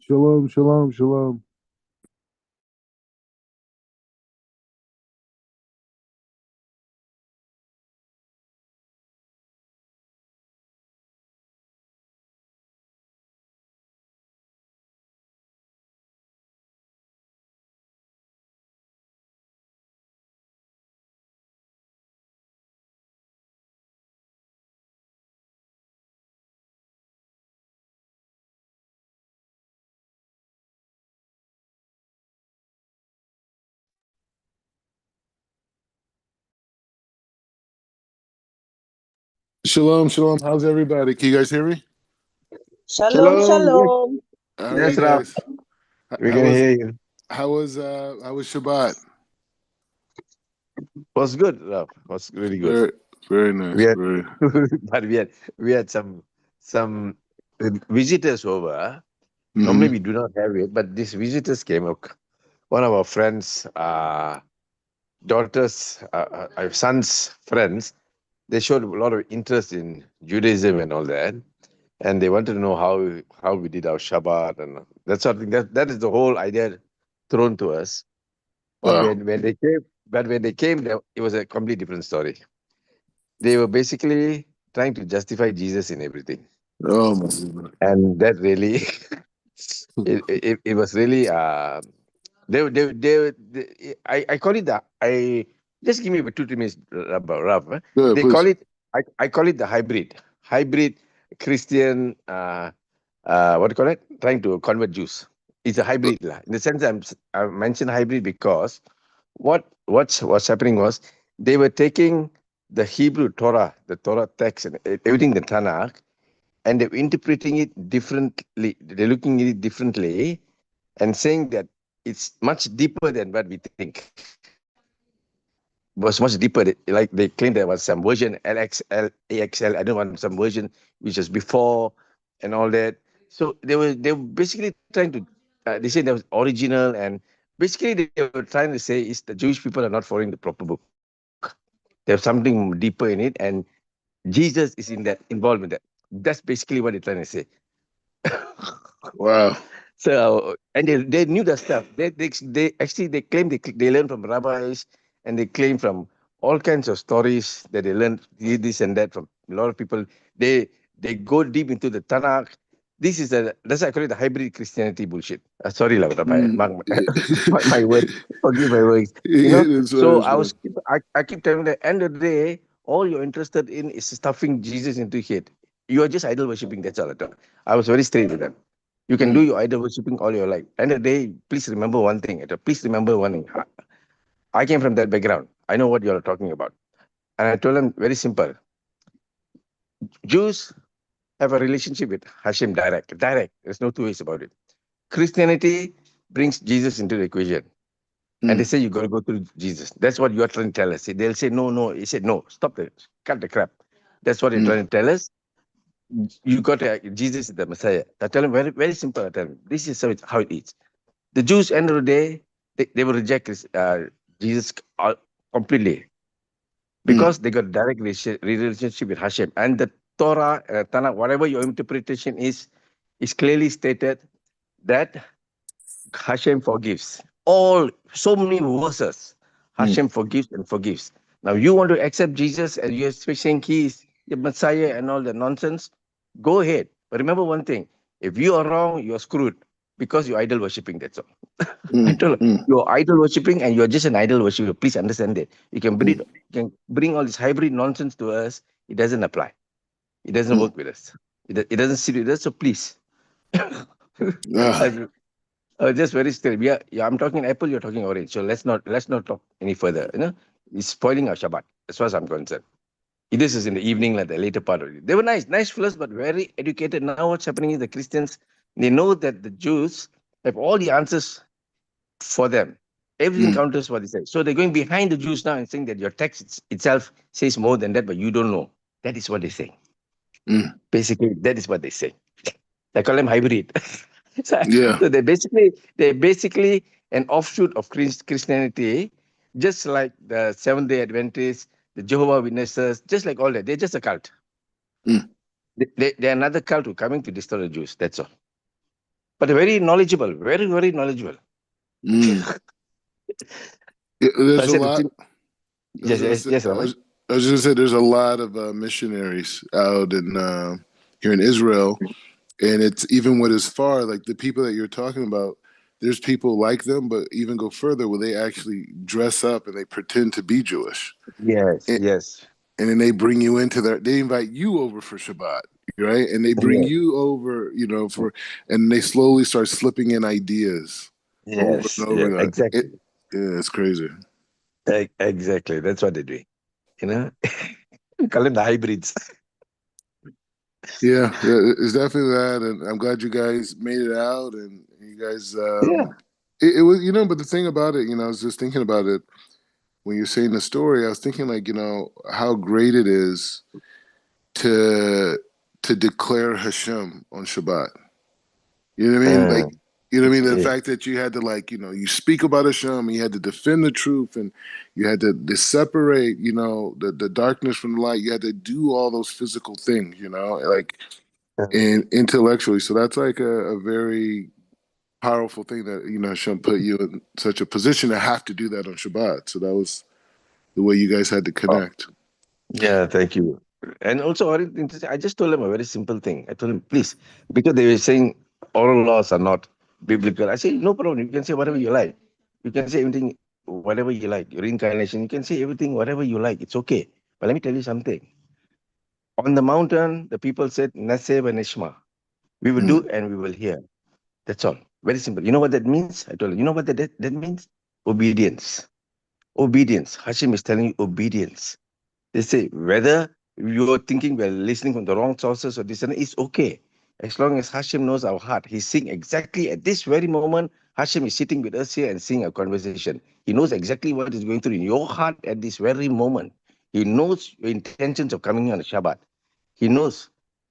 Shalom, shalom, shalom. Shalom, shalom. How's everybody? Can you guys hear me? Shalom, Shalom. Yes, shalom. All right, yes, Rab. guys. We How can was hear you. how was Shabbat? Was good, Rab. Was really good. Very very nice. We had, Very but we had some visitors over. Normally hmm we do not have it, but these visitors came. One of our friends, daughters, son's friends. They showed a lot of interest in Judaism and all that, and they wanted to know how we did our Shabbat and that sort of thing. That is the whole idea thrown to us. But Wow. when they came, it was a completely different story. They were basically trying to justify Jesus in everything, Oh my goodness. and that really, it was really I call it the I just give me about 2 3 minutes, Rav, eh? Go ahead, They call please. it I call it the hybrid Christian, what do you call it, trying to convert Jews. It's a hybrid lah. In the sense I mentioned hybrid because what's happening was they were taking the Hebrew Torah, the Torah text and everything, the Tanakh, and they're interpreting it differently. They're looking at it differently and saying that it's much deeper than what we think. Was much deeper. Like they claim there was some version LXL, AXL. I don't want some version which was before and all that. So they were basically trying to. They say that was original, and basically they were trying to say is the Jewish people are not following the proper book. There's something deeper in it, and Jesus is involved in that. That's basically what they're trying to say. Wow. So and they knew the stuff. They actually they claim they learned from rabbis, and they claim from all kinds of stories that they learned this and that from a lot of people. They go deep into the Tanakh. That's why I call it the hybrid Christianity bullshit. Sorry, Rabbi, Mm. my word. Forgive my words. It is what it So is, man. I keep telling them, at the end of the day, all you're interested in is stuffing Jesus into your head. You are just idol worshipping. That's all I thought. I was very straight with them. You can do Mm. your idol worshipping all your life. End of the day, please remember one thing. Please remember one thing. I came from that background. I know what you're talking about. And I told them very simple. Jews have a relationship with Hashem direct. Direct. There's no two ways about it. Christianity brings Jesus into the equation. And they Mm. say you got to go through Jesus. That's what you're trying to tell us. They'll say, no, no. He said, no, cut the crap. That's what they're Mm. trying to tell us. You got to, Jesus is the Messiah. I tell them very, very simple. I tell them, this is how it is. The Jews, end of the day, they will reject Jesus completely Mm. because they got direct relationship with Hashem. And the Torah, Tanakh, whatever your interpretation is clearly stated that Hashem forgives. So many verses, Mm. Hashem forgives and forgives. Now you want to accept Jesus and you're saying he is the Messiah and all the nonsense, go ahead. But remember one thing, if you are wrong, you're screwed because you're idol worshipping, that's all. I Mm. told her, Mm. you're idol worshipping and you're just an idol worshiper. Please understand that. Mm. You can bring all this hybrid nonsense to us. It doesn't apply. It doesn't Mm. work with us. It doesn't sit with us. So please. Ah. I- just very straight. Yeah, I'm talking apple, you're talking orange. So let's not talk any further. It's spoiling our Shabbat, as far as I'm concerned. This is in the evening, like the later part of it. They were nice fellows, but very educated. Now what's happening is the Christians, they know that the Jews have all the answers for them. Everything Mm. counters what they say. So they're going behind the Jews now and saying that your text itself says more than that, but you don't know. That is what they say. Mm. Basically, that is what they say. They call them hybrid. so, Yeah. so they're basically an offshoot of Christianity, just like the Seventh Day Adventists, the Jehovah Witnesses, just like all that. They're just a cult. Mm. They're another cult who coming to destroy the Jews. That's all. but very knowledgeable, very, very knowledgeable. Mm. So I There's a said, lot. yes, yes, yes, Rabbi. I was just gonna say there's a lot of missionaries out in here in Israel, and it's even what is far like the people that you're talking about. There's people like them, but even go further where they actually dress up and they pretend to be Jewish, Yes, and, yes, and then they bring you into their. They invite you over for Shabbat, right? And they bring yes, you over, for, and they slowly start slipping in ideas over yes, and yes, over. exactly. Yeah, it's crazy. Exactly. That's what they're doing. You know, we call them the hybrids. Yeah, it's definitely that, and I'm glad you guys made it out, and you guys. Yeah. It was, but the thing about it, I was just thinking about it when you're saying the story. I was thinking, like, how great it is to declare Hashem on Shabbat. You know what I mean? Uh, Like, the yeah. fact that you had to, like, you speak about Hashem, and you had to defend the truth, and you had to separate, the darkness from the light. You had to do all those physical things, like, and intellectually. So that's like a very powerful thing that Hashem put you in such a position to have to do that on Shabbat. So that was the way you guys had to Oh, connect. yeah. Thank you. And also, very interesting, I just told them a very simple thing. I told them, please, because they were saying oral laws are not biblical. I say, no problem. You can say whatever you like. You can say everything, whatever you like. Reincarnation, you can say everything, whatever you like. It's okay. But let me tell you something. On the mountain, the people said, Naseh and Nishma. We will do Mm, and we will hear. That's all. Very simple. You know what that means? I told you. You know what that means? Obedience. Obedience. Hashim is telling you obedience. They say whether you're thinking we're listening from the wrong sources or this and it's okay. As long as Hashim knows our heart. He's seeing exactly at this very moment, Hashim is sitting with us here and seeing a conversation. He knows exactly what is going through in your heart at this very moment. He knows your intentions of coming on a Shabbat. He knows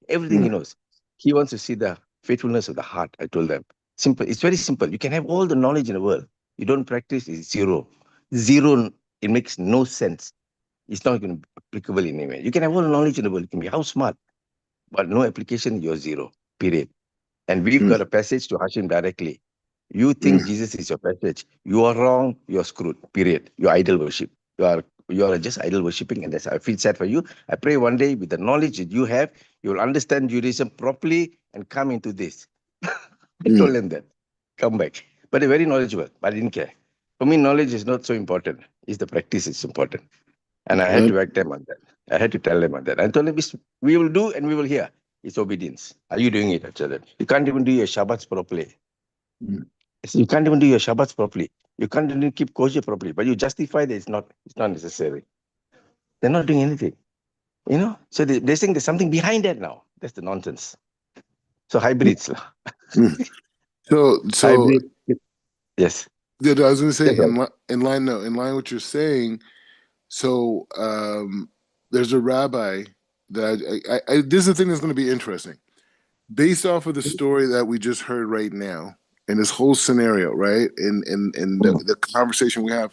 everything he mm, knows. He wants to see the faithfulness of the heart, I told them. Simple. It's very simple. You can have all the knowledge in the world. You don't practice, it's zero. Zero, it makes no sense. It's not going to be applicable in any way. You can have all the knowledge in the world. You can be how smart, but no application, you're zero. Period. And we've mm, got a passage to Hashim directly. You think mm, Jesus is your passage. You are wrong, you're screwed. Period. You're idol worship. You are just idol worshipping, and that's I feel sad for you. I pray one day with the knowledge that you have, you will understand Judaism properly and come into this. I told mm. them that. Come back. But they're very knowledgeable, but I didn't care. For me, knowledge is not so important. It's the practice is important. And I had Uh, to act them on that. I had to tell them on that. I told them, we will do and we will hear. It's obedience. Are you doing it? I told them. You can't even do your Shabbats properly. mm, I said, you can't even do your Shabbats properly. You can't even keep kosher properly. But you justify that it's not necessary. They're not doing anything. So they're saying there's something behind that now. That's the nonsense. So hybrids. mm. So Hybrid. Yes. yeah, I was going to say That's right. in line, no, in line what you're saying. So there's a rabbi that this is the thing that's going to be interesting. Based off of the story that we just heard right now, and this whole scenario, right, and Mm. the conversation we have,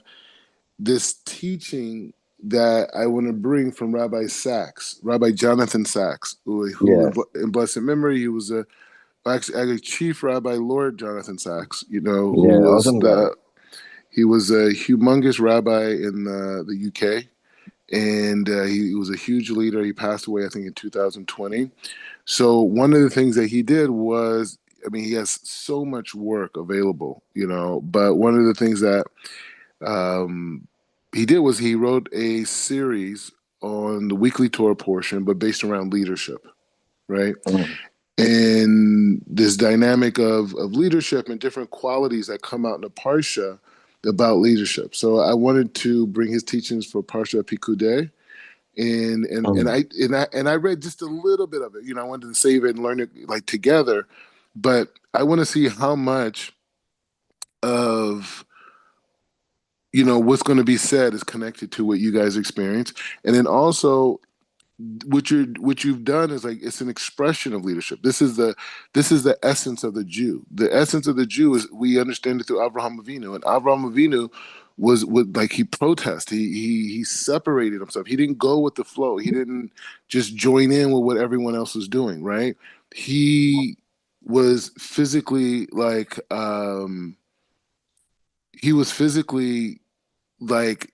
this teaching that I want to bring from Rabbi Sachs, Rabbi Jonathan Sachs, who Yes. in blessed memory, he was actually Chief Rabbi Lord Jonathan Sachs, who Yeah. was Awesome guy. he was a humongous rabbi in the UK, and he was a huge leader. He passed away, I think, in 2020. So one of the things that he did was, I mean, he has so much work available, but one of the things that um, he did was he wrote a series on the weekly Torah portion, but based around leadership, right? Mm. And this dynamic of leadership and different qualities that come out in the parsha about leadership. So I wanted to bring his teachings for Parsha Pekudei, Mm. and I read just a little bit of it. I wanted to save it and learn it like together, but I want to see how much of what's going to be said is connected to what you guys experience, and then also what you've done is like it's an expression of leadership. This is the essence of the Jew. The essence of the Jew is we understand it through Avraham Avinu, and Avraham Avinu was with like he protested. He separated himself. He didn't go with the flow. He didn't just join in with what everyone else was doing. Right? He was physically like he was physically like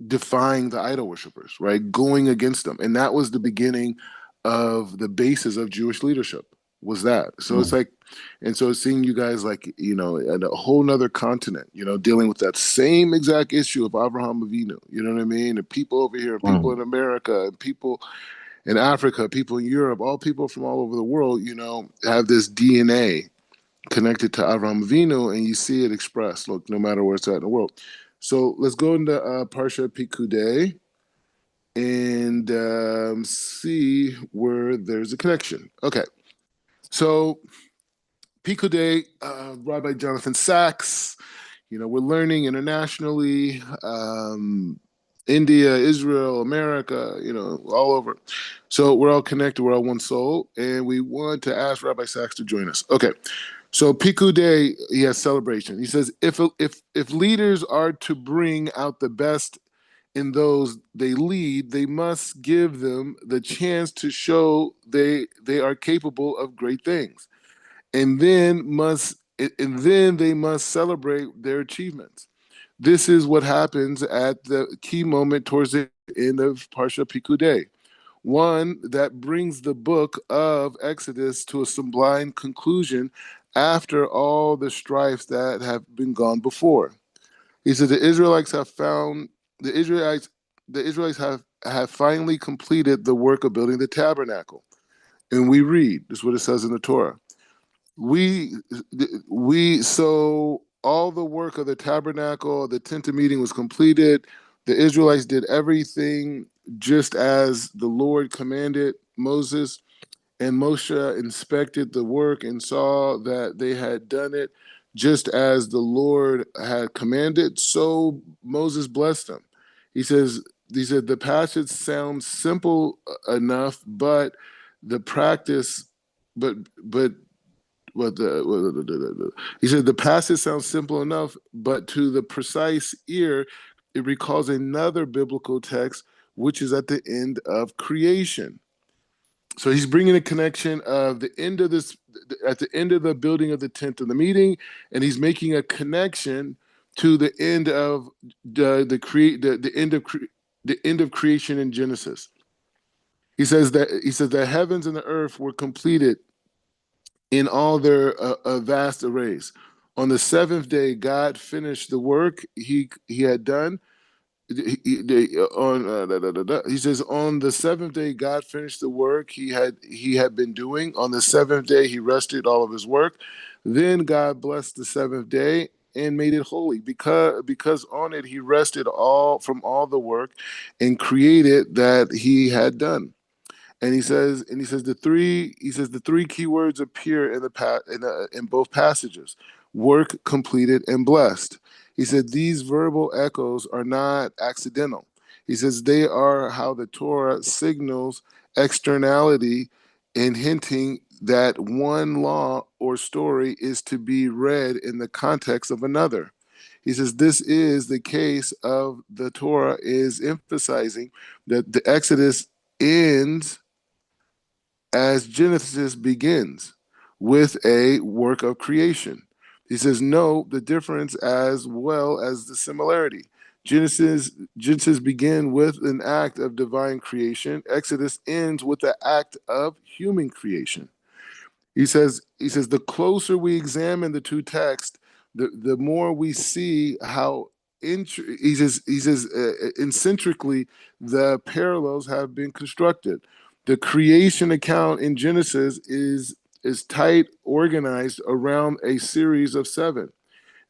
defying the idol worshippers, right? Going against them. And that was the beginning of the basis of Jewish leadership, was that. So it's like, and so seeing you guys like, you know, at a whole nother continent, you know, dealing with that same exact issue of Abraham Avinu, you know what I mean? And people over here, people in America, and people in Africa, people in Europe, all people from all over the world, you know, have this DNA connected to Avraham Avinu, and you see it expressed. Look, no matter where it's at in the world. So let's go into Parsha Pekudei and see where there's a connection. Okay, so Pekudei, Rabbi Jonathan Sachs. You know, we're learning internationally. India, Israel, America, you know, all over. So we're all connected. We're all one soul, and we want to ask Rabbi Sachs to join us. Okay. So Pekudei, he has celebration. He says, if leaders are to bring out the best in those they lead, they must give them the chance to show they are capable of great things, and then they must celebrate their achievements. This is what happens at the key moment towards the end of Parsha Pekudei, one that brings the book of Exodus to a sublime conclusion after all the strifes that have been gone before. He said the Israelites have found the Israelites have finally completed the work of building the tabernacle. And we read, this is what it says in the Torah. So all the work of the tabernacle, the tent of meeting was completed. The Israelites did everything just as the Lord commanded Moses, and Moshe inspected the work and saw that they had done it just as the Lord had commanded. So Moses blessed them. He says, he said the passage sounds simple enough, but the practice, but he said the passage sounds simple enough, but to the precise ear, it recalls another biblical text, which is at the end of creation. So he's bringing a connection of the end of this, at the end of the building of the tent of the meeting, and he's making a connection to the end of the end of creation in Genesis. He says the heavens and the earth were completed in all their vast arrays. On the seventh day, God finished the work he had done. He says on the seventh day God finished the work he had been doing. On the seventh day he rested all of his work. Then God blessed the seventh day and made it holy because on it he rested all from all the work and created that he had done. And he says the three key words appear in both passages: work completed and blessed. He said these verbal echoes are not accidental. He says they are how the Torah signals externality in hinting that one law or story is to be read in the context of another. He says this is the case of the Torah is emphasizing that the Exodus ends as Genesis begins with a work of creation. He says, no, the difference as well as the similarity. Genesis begin with an act of divine creation. Exodus ends with the act of human creation. He says the closer we examine the two texts, the more we see how eccentrically the parallels have been constructed. The creation account in Genesis is tight organized around a series of seven.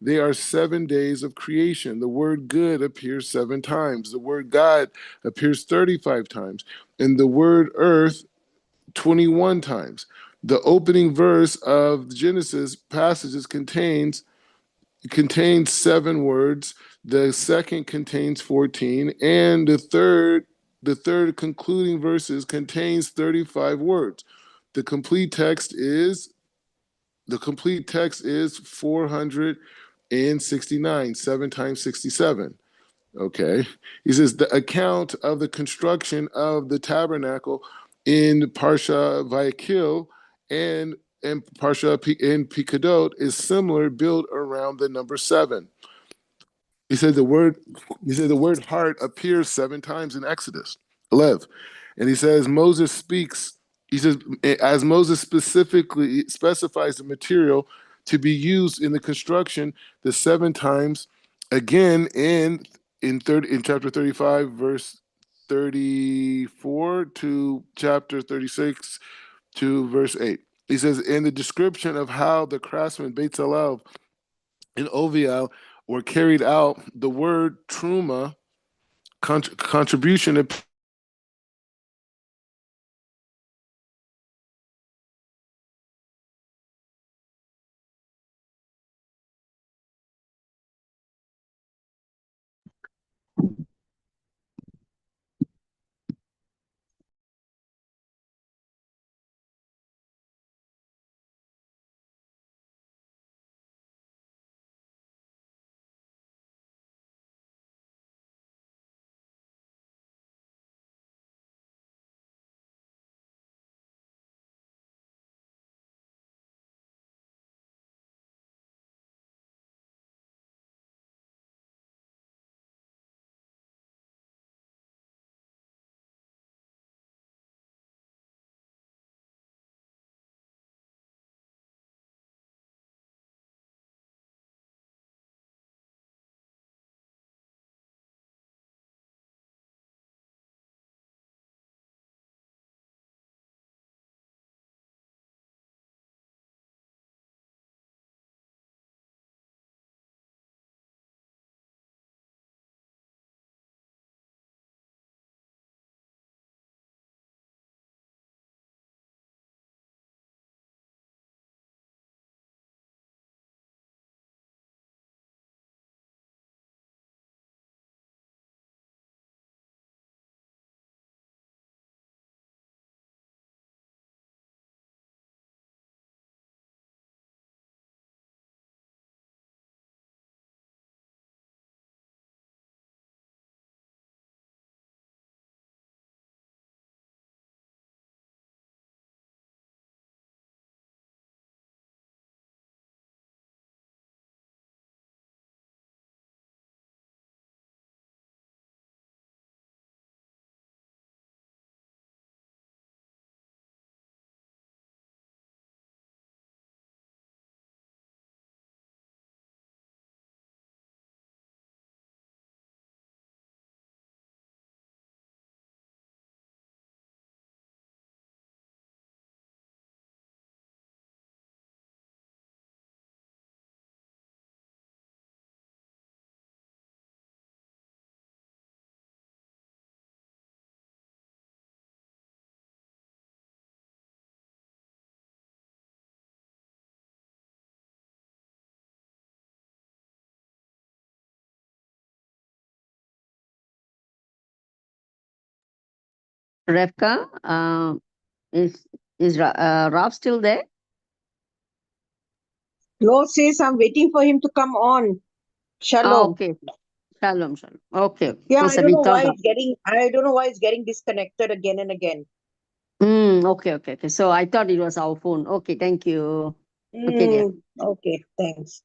They are 7 days of creation. The word good appears 7 times. The word God appears 35 times. And the word earth 21 times. The opening verse of Genesis passages contains 7 words. The second contains 14, and the third concluding verses contains 35 words. The complete text is 469, 7 times 67. Okay. He says the account of the construction of the tabernacle in Parsha Vayikil and in Parsha in Pekudei is similar, built around the number 7. He said the word heart appears 7 times in Exodus 11. And he says Moses speaks, he says, as Moses specifically specifies the material to be used in the construction, the 7 times again in chapter 35, verse 34 to chapter 36 to verse 8. He says, in the description of how the craftsman Bezalel and Oviel were carried out, the word truma, contribution, Revka, is Rob still there? No, sis, I'm waiting for him to come on. Oh, Shalom. okay. Shalom, shalom. Okay. Yeah, So, I don't we know thought. why it's getting disconnected again and again. Okay. So I thought it was our phone. Okay, thank you. Okay, dear. Okay, thanks.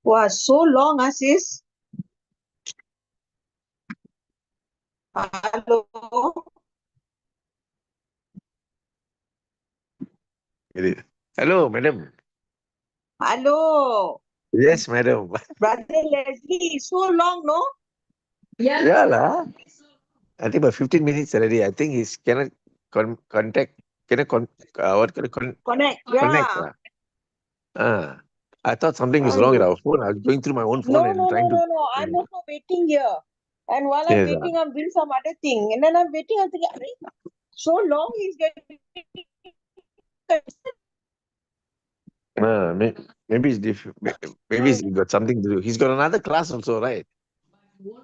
Wow, so long, sis. Hello. Hello, madam. Hello. Yes, madam. Brother Leslie, so long, no? Yeah, lah. I think about 15 minutes already. I think he's cannot contact, cannot what can Connect. connect. Yeah. I thought something was wrong with Hello. our phone. I was going through my own phone No, and no, no, trying to. no, no. I'm also waiting here. And while I'm Yes, waiting, I'm doing some other thing. And then I'm waiting, I'm thinking, "Arey, so long he's getting. maybe it's maybe he's got something to do. He's got another class also, right? No,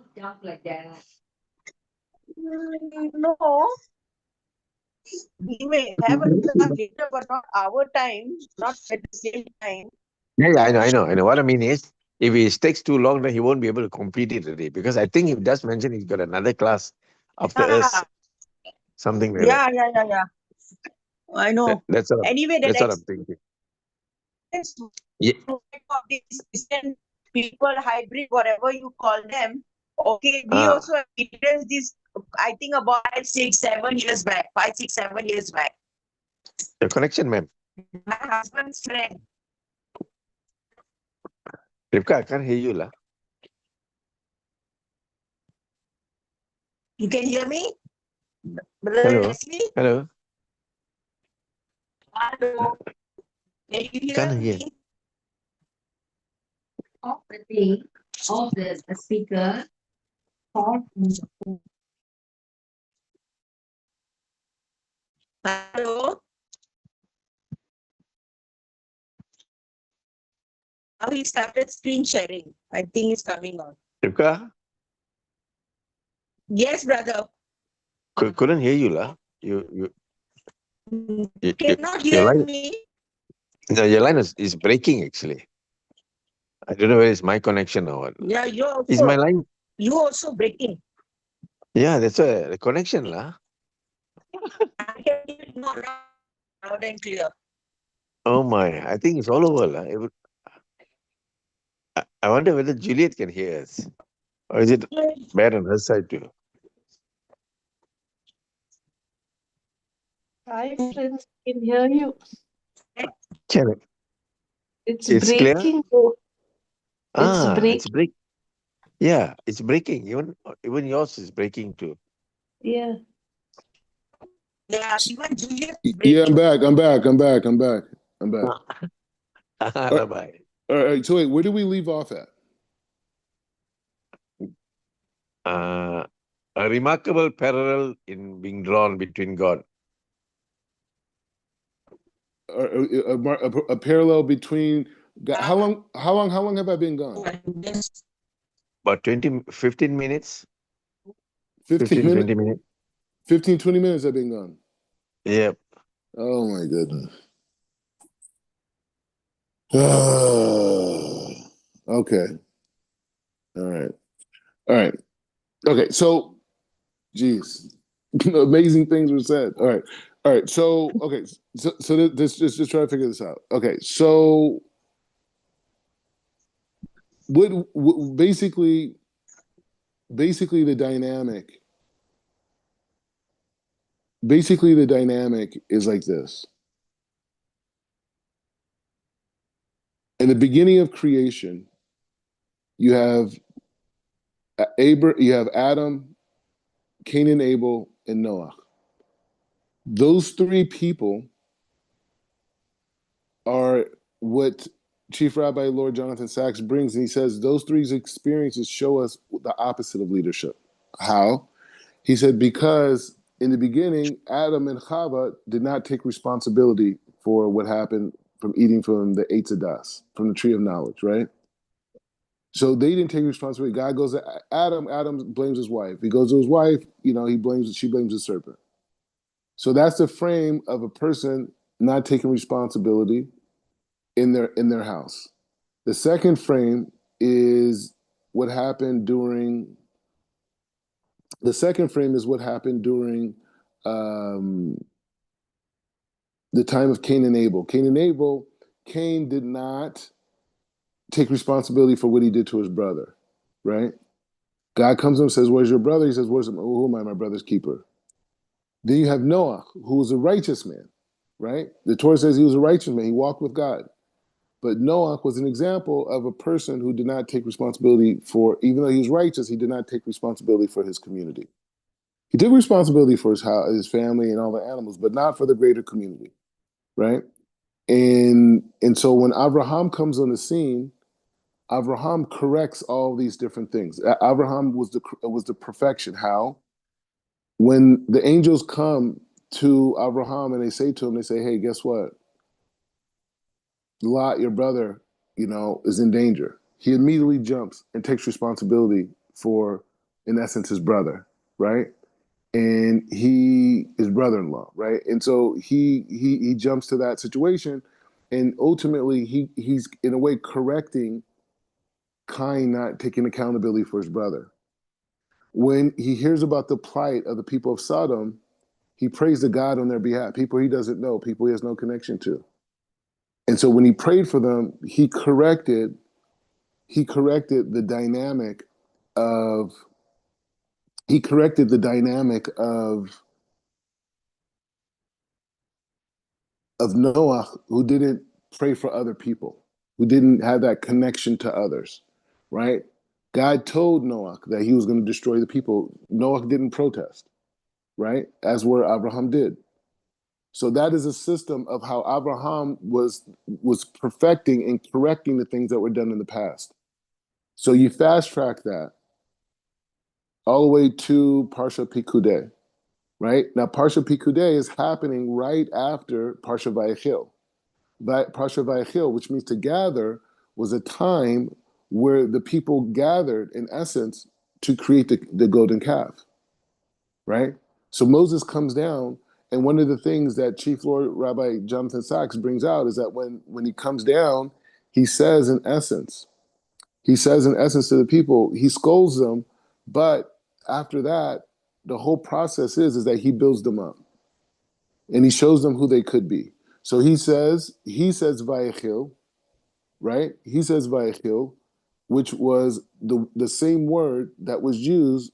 he may have a class later, but not our time, not at the same time. Yeah, I know. What I mean is, if it takes too long, then he won't be able to complete it already. Because I think he does mention he's got another class after us, Yeah, something like that. yeah. I know. That's what Anyway, that that's what I'm thinking. explains Yeah. of these Christian people, hybrid, whatever you call them. Okay, we Ah, also experienced this, I think about 5, 6, 7 years back. 5, 6, 7 years back. the connection, ma'am. My husband's friend. Rivka, I can't hear you, lah. You can hear me? Brother Hello, Leslie? hello. Hello. Can you hear Can't hear. me? Off the thing, off the speaker, off Hello. Now he started screen sharing. I think it's coming on. Rivka, Yes, brother. couldn't hear you, lah. You, Cannot your hear line, me. no, your line is breaking actually. I don't know whether it's my connection or what. Yeah, Is my line? you also breaking. Yeah, that's a the connection, lah. I can hear it more loud and clear. Oh my, I think it's all over, lah. I wonder whether Juliet can hear us. Or is it bad on her side too? Hi, friends. Can hear you. Can it? It's It's clear? breaking. Though. It's It's breaking. break. Yeah, it's breaking. Even yours is breaking too. Yeah. Yeah, even Juliet is Yeah, I'm breaking. back. I'm back. Rabbi. All right. So wait, where do we leave off at? A remarkable parallel in being drawn between God. A parallel between how long have I been gone? About 15 minutes. 15 20 minutes. minutes. 15, 20 minutes I've been gone. Yep. Oh my goodness. Okay. All right. Okay. So, geez, amazing things were said. All right. So, okay. So this just try to figure this out. Okay. So, what basically the dynamic. Basically, the dynamic is like this. In the beginning of creation, you have you have Adam, Cain and Abel, and Noah. Those three people are what Chief Rabbi Lord Jonathan Sachs brings, and he says those three experiences show us the opposite of leadership. How? He said because in the beginning, Adam and Chava did not take responsibility for what happened from eating from the Eitz Hadas, from the tree of knowledge, right? So they didn't take responsibility. God goes to Adam. Adam blames his wife. He goes to his wife. She blames the serpent. So that's the frame of a person not taking responsibility in their house. The second frame is what happened during. The second frame is what happened during the time of Cain and Abel. Cain did not take responsibility for what he did to his brother, right? God comes to him and says, "Where's your brother?" He says, who am I? My brother's keeper. Then you have Noah, who was a righteous man, right? The Torah says he was a righteous man. He walked with God. But Noah was an example of a person who did not take responsibility for, even though he was righteous, he did not take responsibility for his community. He took responsibility for his house, his family, and all the animals, but not for the greater community, right? And so when Abraham comes on the scene, Abraham corrects all these different things. Abraham was the perfection. How? When the angels come to Abraham and they say to him, they say, "Hey, guess what? Lot, your brother, is in danger." He immediately jumps and takes responsibility for, in essence, his brother, right? And he his brother-in-law, right? And so he jumps to that situation, and ultimately he's in a way correcting Cain not taking accountability for his brother. When he hears about the plight of the people of Sodom, he prays to God on their behalf, people he doesn't know, people he has no connection to. And so when he prayed for them, he corrected the dynamic of he corrected the dynamic of Noah, who didn't pray for other people, who didn't have that connection to others, right? God told Noah that he was going to destroy the people. Noah didn't protest, right? As where Abraham did. So that is a system of how Abraham was perfecting and correcting the things that were done in the past. So you fast track that all the way to Parsha Pekudei, right? Now Parsha Pekudei is happening right after Parsha Vayechil. Parsha Vayechil, which means to gather, was a time where the people gathered, in essence, to create the golden calf, right? So Moses comes down, and one of the things that Chief Lord Rabbi Jonathan Sachs brings out is that when he comes down, he says in essence to the people, he scolds them, but after that, the whole process is that he builds them up, and he shows them who they could be. So he says Vayechil, right? He says Vayechil, which was the same word that was used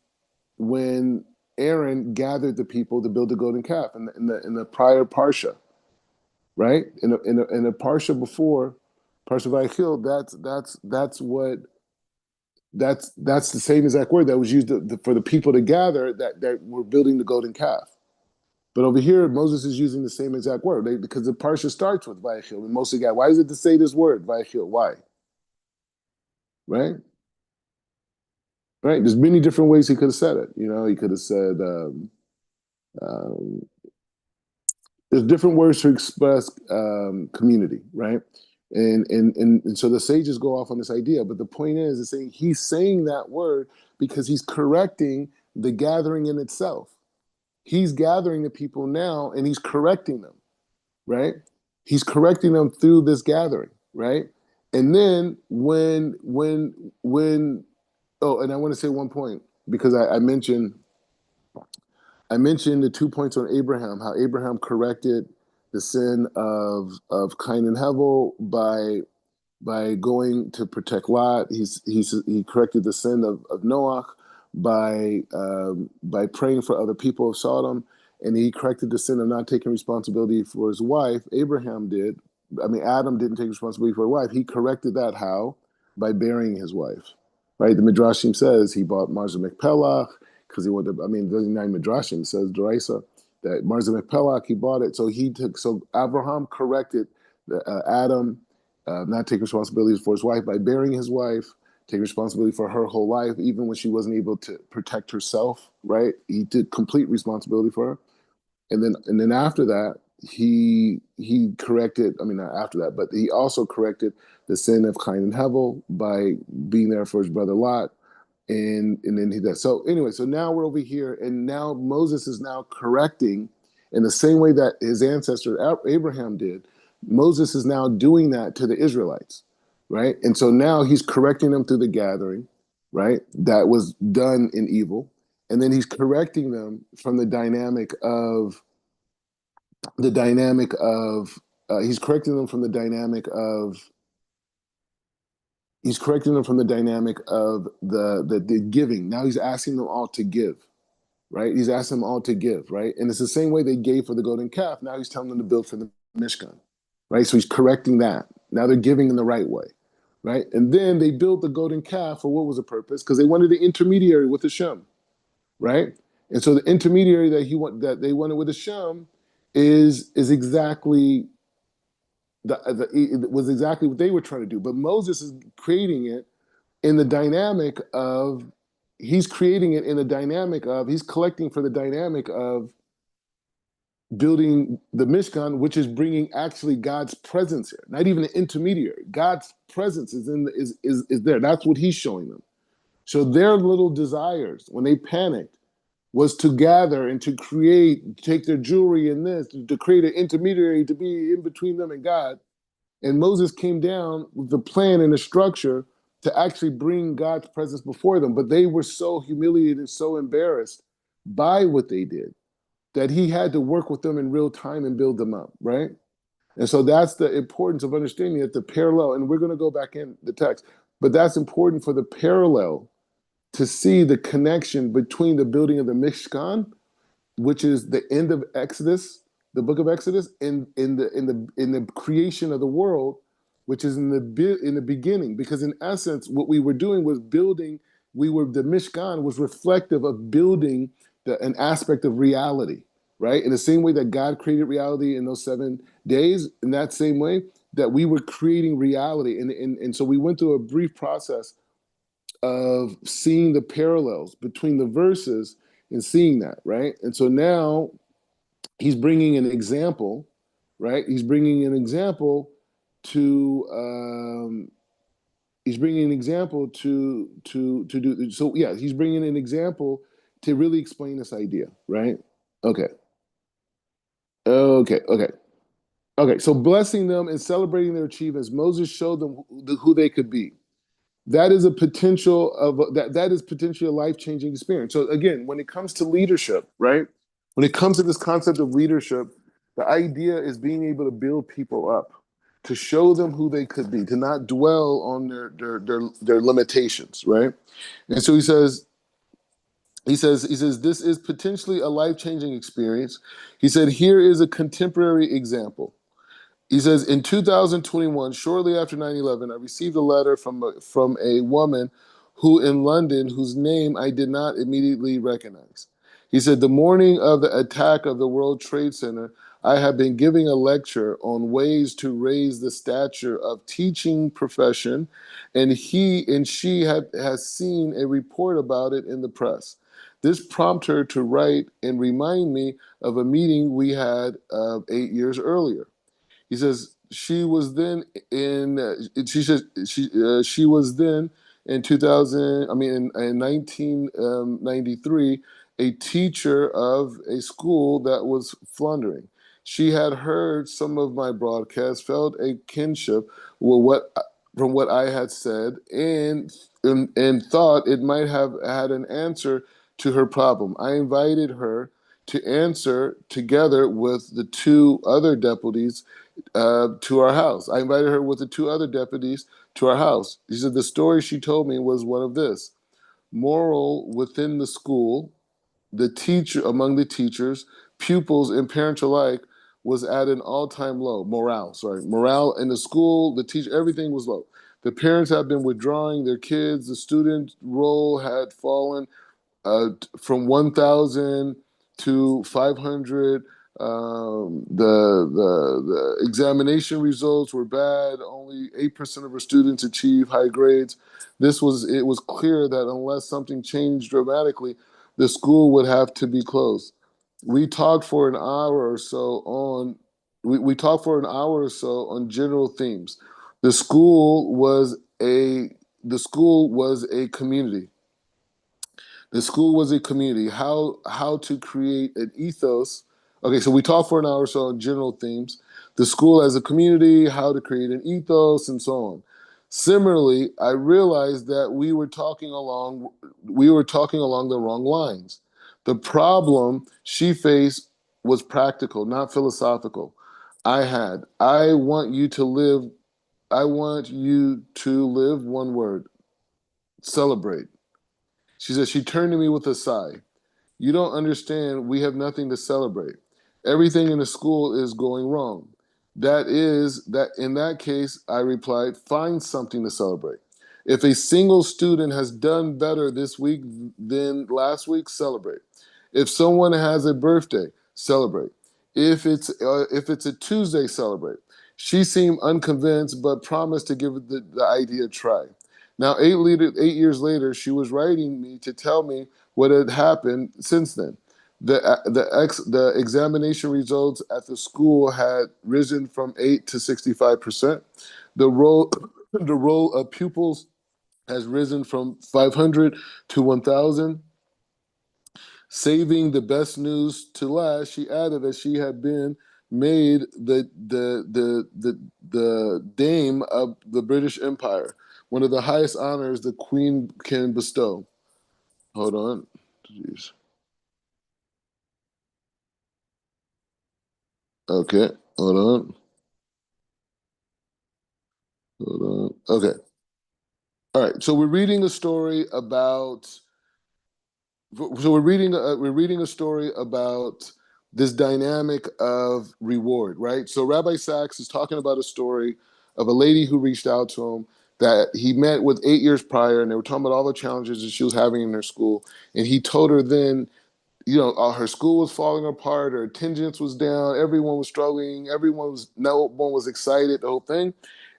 when Aaron gathered the people to build the golden calf in the prior parsha, right? In a parsha before Parsha Vayechil, that's the same exact word that was used for the people to gather that were building the golden calf. But over here, Moses is using the same exact word because the parsha starts with Vayechil. And mostly, why is it to say this word Vayechil? Why? Right? Right? There's many different ways he could have said it. He could have said. Um, there's different words to express community, right? And so the sages go off on this idea, but the point is saying he's saying that word because he's correcting the gathering in itself. He's gathering the people now, and he's correcting them, right? He's correcting them through this gathering, right? And then when and I want to say one point because I mentioned the 2 points on Abraham, how Abraham corrected the sin of Cain and Hevel by going to protect Lot. He corrected the sin of Noah by praying for other people of Sodom, and he corrected the sin of not taking responsibility for his wife. Abraham did. I mean, Adam didn't take responsibility for his wife. He corrected that how? By burying his wife. Right? The Midrashim says he bought Marza Mechpelach because he wanted. It doesn't name Midrashim. It says Doraisa that Marza Mechpelach he bought it. So Abraham corrected Adam not taking responsibility for his wife by burying his wife, taking responsibility for her whole life, even when she wasn't able to protect herself, right? He took complete responsibility for her. And then after that, he corrected, not after that, but he also corrected the sin of Cain and Hevel by being there for his brother Lot. And then he does. So anyway, so now we're over here, and now Moses is now correcting in the same way that his ancestor Abraham did. Moses is now doing that to the Israelites, right? And so now he's correcting them through the gathering, right? That was done in evil. And then he's correcting them from the dynamic of he's correcting them from the dynamic of He's correcting them from the dynamic of the giving. Now he's asking them all to give, right? He's asking them all to give, right? And it's the same way they gave for the golden calf. Now he's telling them to build for the Mishkan, right? So he's correcting that. Now they're giving in the right way, right? And then they built the golden calf for what was the purpose? Because they wanted an intermediary with Hashem, right? And so the intermediary that they wanted with Hashem is exactly was exactly what they were trying to do. But Moses is creating it in the dynamic of he's collecting for the dynamic of building the Mishkan, which is bringing actually God's presence here. Not even an intermediary. God's presence is there. That's what he's showing them. So their little desires when they panicked was to gather and to take their jewelry and this to create an intermediary to be in between them and God. And Moses came down with the plan and the structure to actually bring God's presence before them. But they were so humiliated, so embarrassed by what they did that he had to work with them in real time and build them up, right? And so that's the importance of understanding that the parallel, and we're going to go back in the text, but that's important for the parallel to see the connection between the building of the Mishkan, which is the end of Exodus, the book of Exodus, in the creation of the world, which is in the beginning. Because in essence, what we were doing was building. The Mishkan was reflective of building an aspect of reality, right? In the same way that God created reality in those 7 days, in that same way that we were creating reality, and so we went through a brief process of seeing the parallels between the verses and seeing that, right? And so now he's bringing an example, right? He's bringing an example to he's bringing an example to do. So yeah, he's bringing an example to really explain this idea, right? Okay, okay. Okay, so blessing them and celebrating their achievements, Moses showed them who they could be. That is a potential of that is potentially a life-changing experience. So again, when it comes to leadership, right? When it comes to this concept of leadership, the idea is being able to build people up, to show them who they could be, to not dwell on their limitations, right? And so he says, this is potentially a life-changing experience. He said, here is a contemporary example. He says, in 2021, shortly after 9/11, I received a letter from a woman who in London, whose name I did not immediately recognize. He said, the morning of the attack of the World Trade Center, I have been giving a lecture on ways to raise the stature of teaching profession, and she has seen a report about it in the press. This prompted her to write and remind me of a meeting we had 8 years earlier. He says she was then in. She was then in 2000. I mean, in 1993, a teacher of a school that was floundering. She had heard some of my broadcasts, felt a kinship with what I had said, and thought it might have had an answer to her problem. I invited her to answer together with the 2 other deputies to our house. I invited her with the 2 other deputies to our house. She said the story she told me was one of this: moral within the school, among the teachers, pupils, and parents alike was at an all-time low. Morale in the school, the teacher, everything was low. The parents had been withdrawing their kids. The student roll had fallen from 1,000 to 500. The examination results were bad. Only 8% of our students achieved high grades. It was clear that unless something changed dramatically, the school would have to be closed. We talked for an hour or so on. We talked for an hour or so on general themes. The school was a community. The school was a community. How to create an ethos. Okay, so we talked for an hour or so on general themes. The school as a community, how to create an ethos, and so on. Similarly, I realized that we were talking along the wrong lines. The problem she faced was practical, not philosophical. I want you to live I want you to live one word, celebrate. She said, she turned to me with a sigh. You don't understand. We have nothing to celebrate. Everything in the school is going wrong. That is, that in that case, I replied, find something to celebrate. If a single student has done better this week than last week, celebrate. If someone has a birthday, celebrate. If it's a Tuesday, celebrate. She seemed unconvinced, but promised to give the idea a try. Now, 8 years later, she was writing me to tell me what had happened since then. The examination results at the school had risen from 8 to 65%. The role the role of pupils has risen from 500 to 1,000. Saving the best news to last, she added that she had been made the dame of the British Empire, one of the highest honors the Queen can bestow. Hold on. Jeez. Okay. Hold on. Hold on. Okay. All right. So we're reading a story about. So we're reading a story about this dynamic of reward, right? So Rabbi Sachs is talking about a story of a lady who reached out to him that he met with 8 years prior, and they were talking about all the challenges that she was having in her school, and he told her then, her school was falling apart, her attendance was down, everyone was struggling, no one was excited, the whole thing.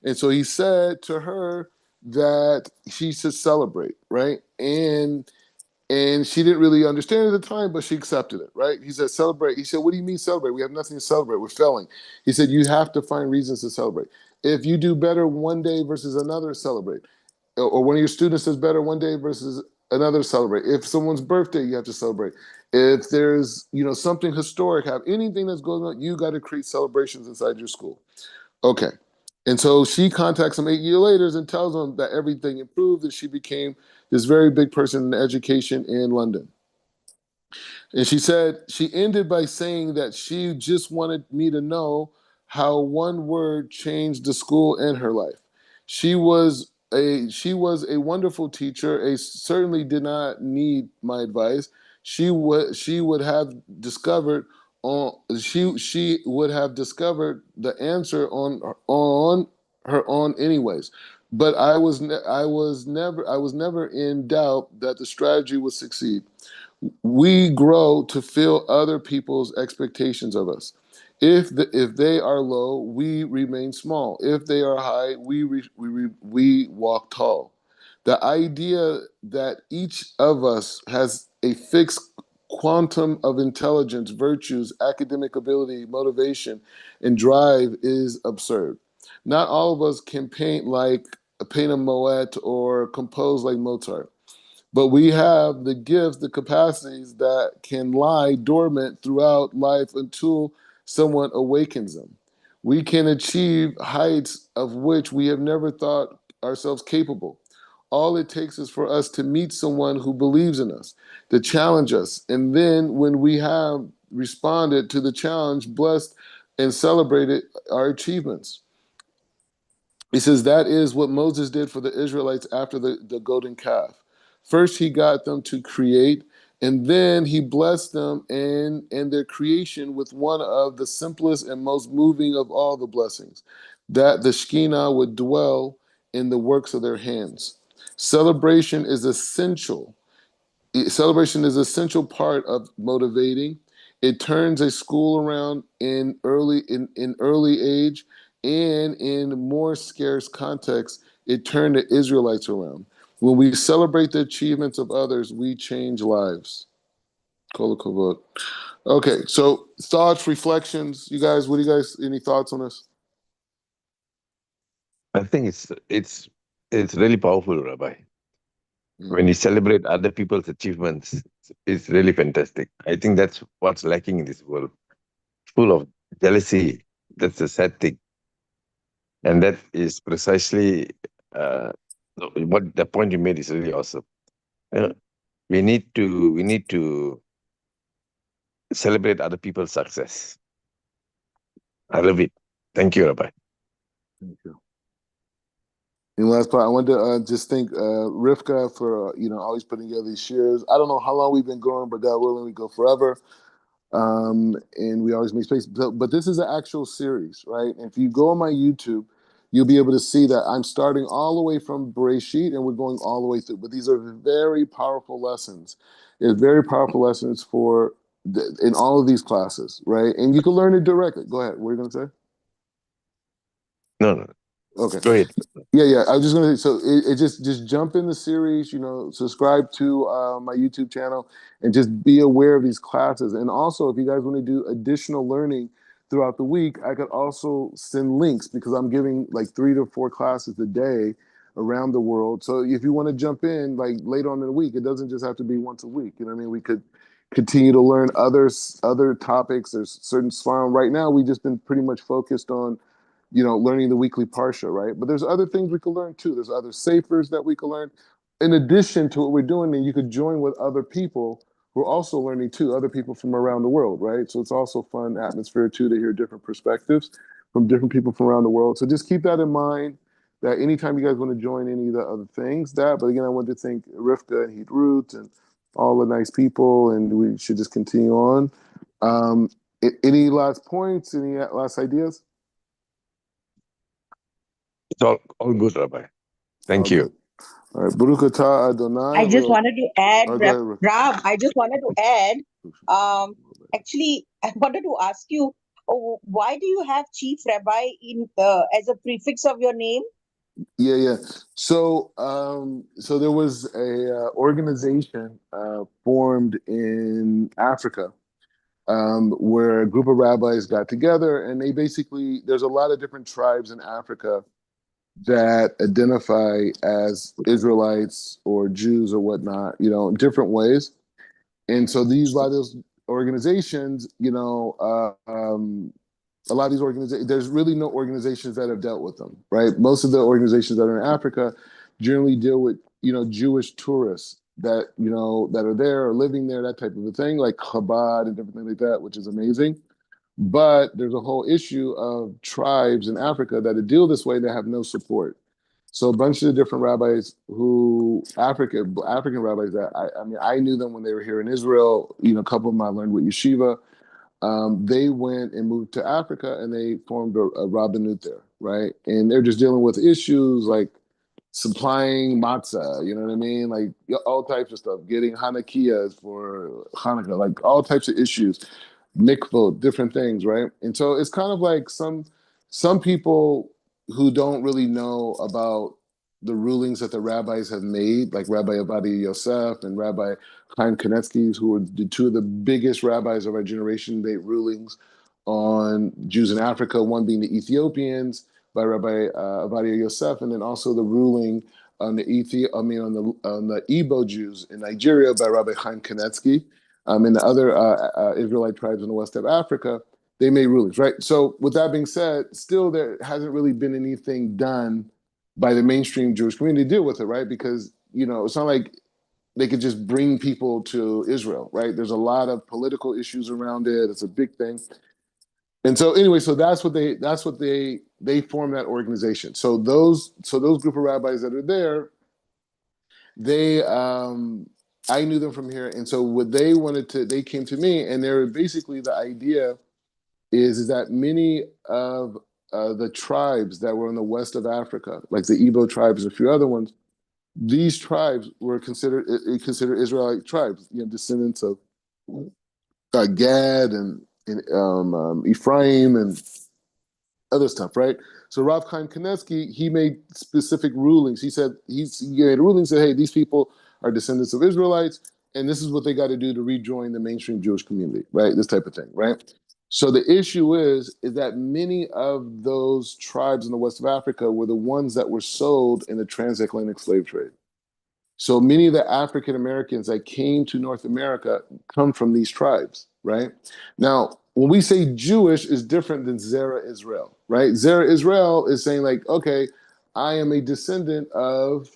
And so he said to her that she should celebrate, right? And she didn't really understand at the time, but she accepted it, right? He said, celebrate. He said, what do you mean celebrate? We have nothing to celebrate. We're failing. He said, you have to find reasons to celebrate. If you do better one day versus another, celebrate. Or one of your students does better one day versus another, celebrate. If someone's birthday, you have to celebrate. If there's, something historic, have anything that's going on, you got to create celebrations inside your school. Okay. And so she contacts him 8 years later and tells him that everything improved, that she became this very big person in education in London. And she said, she ended by saying that she just wanted me to know how one word changed the school and her life. She was a wonderful teacher. Certainly did not need my advice. She would have discovered she would have discovered the answer on her own anyways. But I was never in doubt that the strategy would succeed. We grow to fill other people's expectations of us. If they are low, we remain small. If they are high, we walk tall. The idea that each of us has a fixed quantum of intelligence, virtues, academic ability, motivation, and drive is absurd. Not all of us can paint a Moet or compose like Mozart. But we have the gifts, the capacities that can lie dormant throughout life until someone awakens them. We can achieve heights of which we have never thought ourselves capable. All it takes is for us to meet someone who believes in us, to challenge us. And then when we have responded to the challenge, blessed and celebrated our achievements. He says that is what Moses did for the Israelites after the golden calf. First, he got them to create, and then he blessed them and their creation with one of the simplest and most moving of all the blessings, that the Shekinah would dwell in the works of their hands. Celebration is essential. Celebration is an essential part of motivating. It turns a school around in early age, and in more scarce contexts, it turned the Israelites around. When we celebrate the achievements of others, we change lives. Kol hakavod. Okay, so thoughts, reflections. You guys, any thoughts on this? I think it's really powerful, Rabbi. When Mm. you celebrate other people's achievements, it's really fantastic. I think that's what's lacking in this world, full of jealousy. That's a sad thing, and that is precisely uh, what the point you made is really awesome. Uh, we need to celebrate other people's success. I love it. Thank you, Rabbi. Thank you. And last part, I wanted to just thank Rivka for always putting together these shares. I don't know how long we've been going, but God willing, we go forever. And we always make space. But this is an actual series, right? And if you go on my YouTube, you'll be able to see that I'm starting all the way from Bereshit and we're going all the way through. But these are very powerful lessons. It's very powerful lessons in all of these classes, right? And you can learn it directly. Go ahead. What are you going to say? No. Okay. Go ahead. Yeah. I was just gonna say, so it just jump in the series, subscribe to my YouTube channel, and just be aware of these classes. And also, if you guys want to do additional learning throughout the week, I could also send links because I'm giving like 3 to 4 classes a day around the world. So if you want to jump in like later on in the week, it doesn't just have to be once a week. You know what I mean? We could continue to learn other topics. There's certain svarim. Right now, we've just been pretty much focused on learning the weekly parsha, right? But there's other things we can learn too. There's other safers that we can learn. In addition to what we're doing, and you could join with other people who are also learning too, other people from around the world, right? So it's also fun atmosphere too to hear different perspectives from different people from around the world. So just keep that in mind that anytime you guys want to join any of the other things, but again, I want to thank Rivka and Heat Root and all the nice people, and we should just continue on. Any last points? Any last ideas? It's all good, Rabbi. Thank All you. good. All right, Baruch atah Adonai. I just wanted to add, Oh, go ahead, Rick. Ram, I just wanted to add, actually, I wanted to ask you, why do you have Chief Rabbi as a prefix of your name? Yeah. So there was a organization formed in Africa where a group of rabbis got together, and there's a lot of different tribes in Africa that identify as Israelites or Jews or whatnot, in different ways. And so a lot of those organizations, a lot of these organizations, there's really no organizations that have dealt with them, right? Most of the organizations that are in Africa generally deal with, Jewish tourists that are there or living there, that type of a thing, like Chabad and different things like that, which is amazing. But there's a whole issue of tribes in Africa that deal this way that have no support. So a bunch of different rabbis African rabbis that I knew them when they were here in Israel. A couple of them I learned with yeshiva. They went and moved to Africa and they formed a rabbinut there, right? And they're just dealing with issues like supplying matzah, you know what I mean? Like all types of stuff, getting Hanukkiahs for Hanukkah, like all types of issues, mikvot, different things, right? And so it's kind of like some people who don't really know about the rulings that the rabbis have made, like Rabbi Ovadia Yosef and Rabbi Chaim Kanetsky, who were the two of the biggest rabbis of our generation, made rulings on Jews in Africa, one being the Ethiopians by Rabbi Ovadia Yosef, and then also the ruling on the Igbo Jews in Nigeria by Rabbi Chaim Kanetsky, and the other Israelite tribes in the west of Africa. They made rulings, right? So with that being said, still there hasn't really been anything done by the mainstream Jewish community to deal with it, right? Because, it's not like they could just bring people to Israel, right? There's a lot of political issues around it. It's a big thing. And so anyway, so that's what they formed that organization. So those group of rabbis that are there, they I knew them from here. And so what they came to me, and they're basically, the idea is that many of the tribes that were in the west of Africa, like the Igbo tribes and a few other ones, these tribes were considered Israelite tribes, descendants of Gad and Ephraim and other stuff, right? So Rav Chaim Kanetsky, he made specific rulings. He said he made rulings that, hey, these people are descendants of Israelites, and this is what they got to do to rejoin the mainstream Jewish community, right? This type of thing, right? So the issue is that many of those tribes in the west of Africa were the ones that were sold in the transatlantic slave trade. So many of the African Americans that came to North America come from these tribes, right? Now, when we say Jewish is different than Zera Israel, right? Zera Israel is saying like, okay, I am a descendant of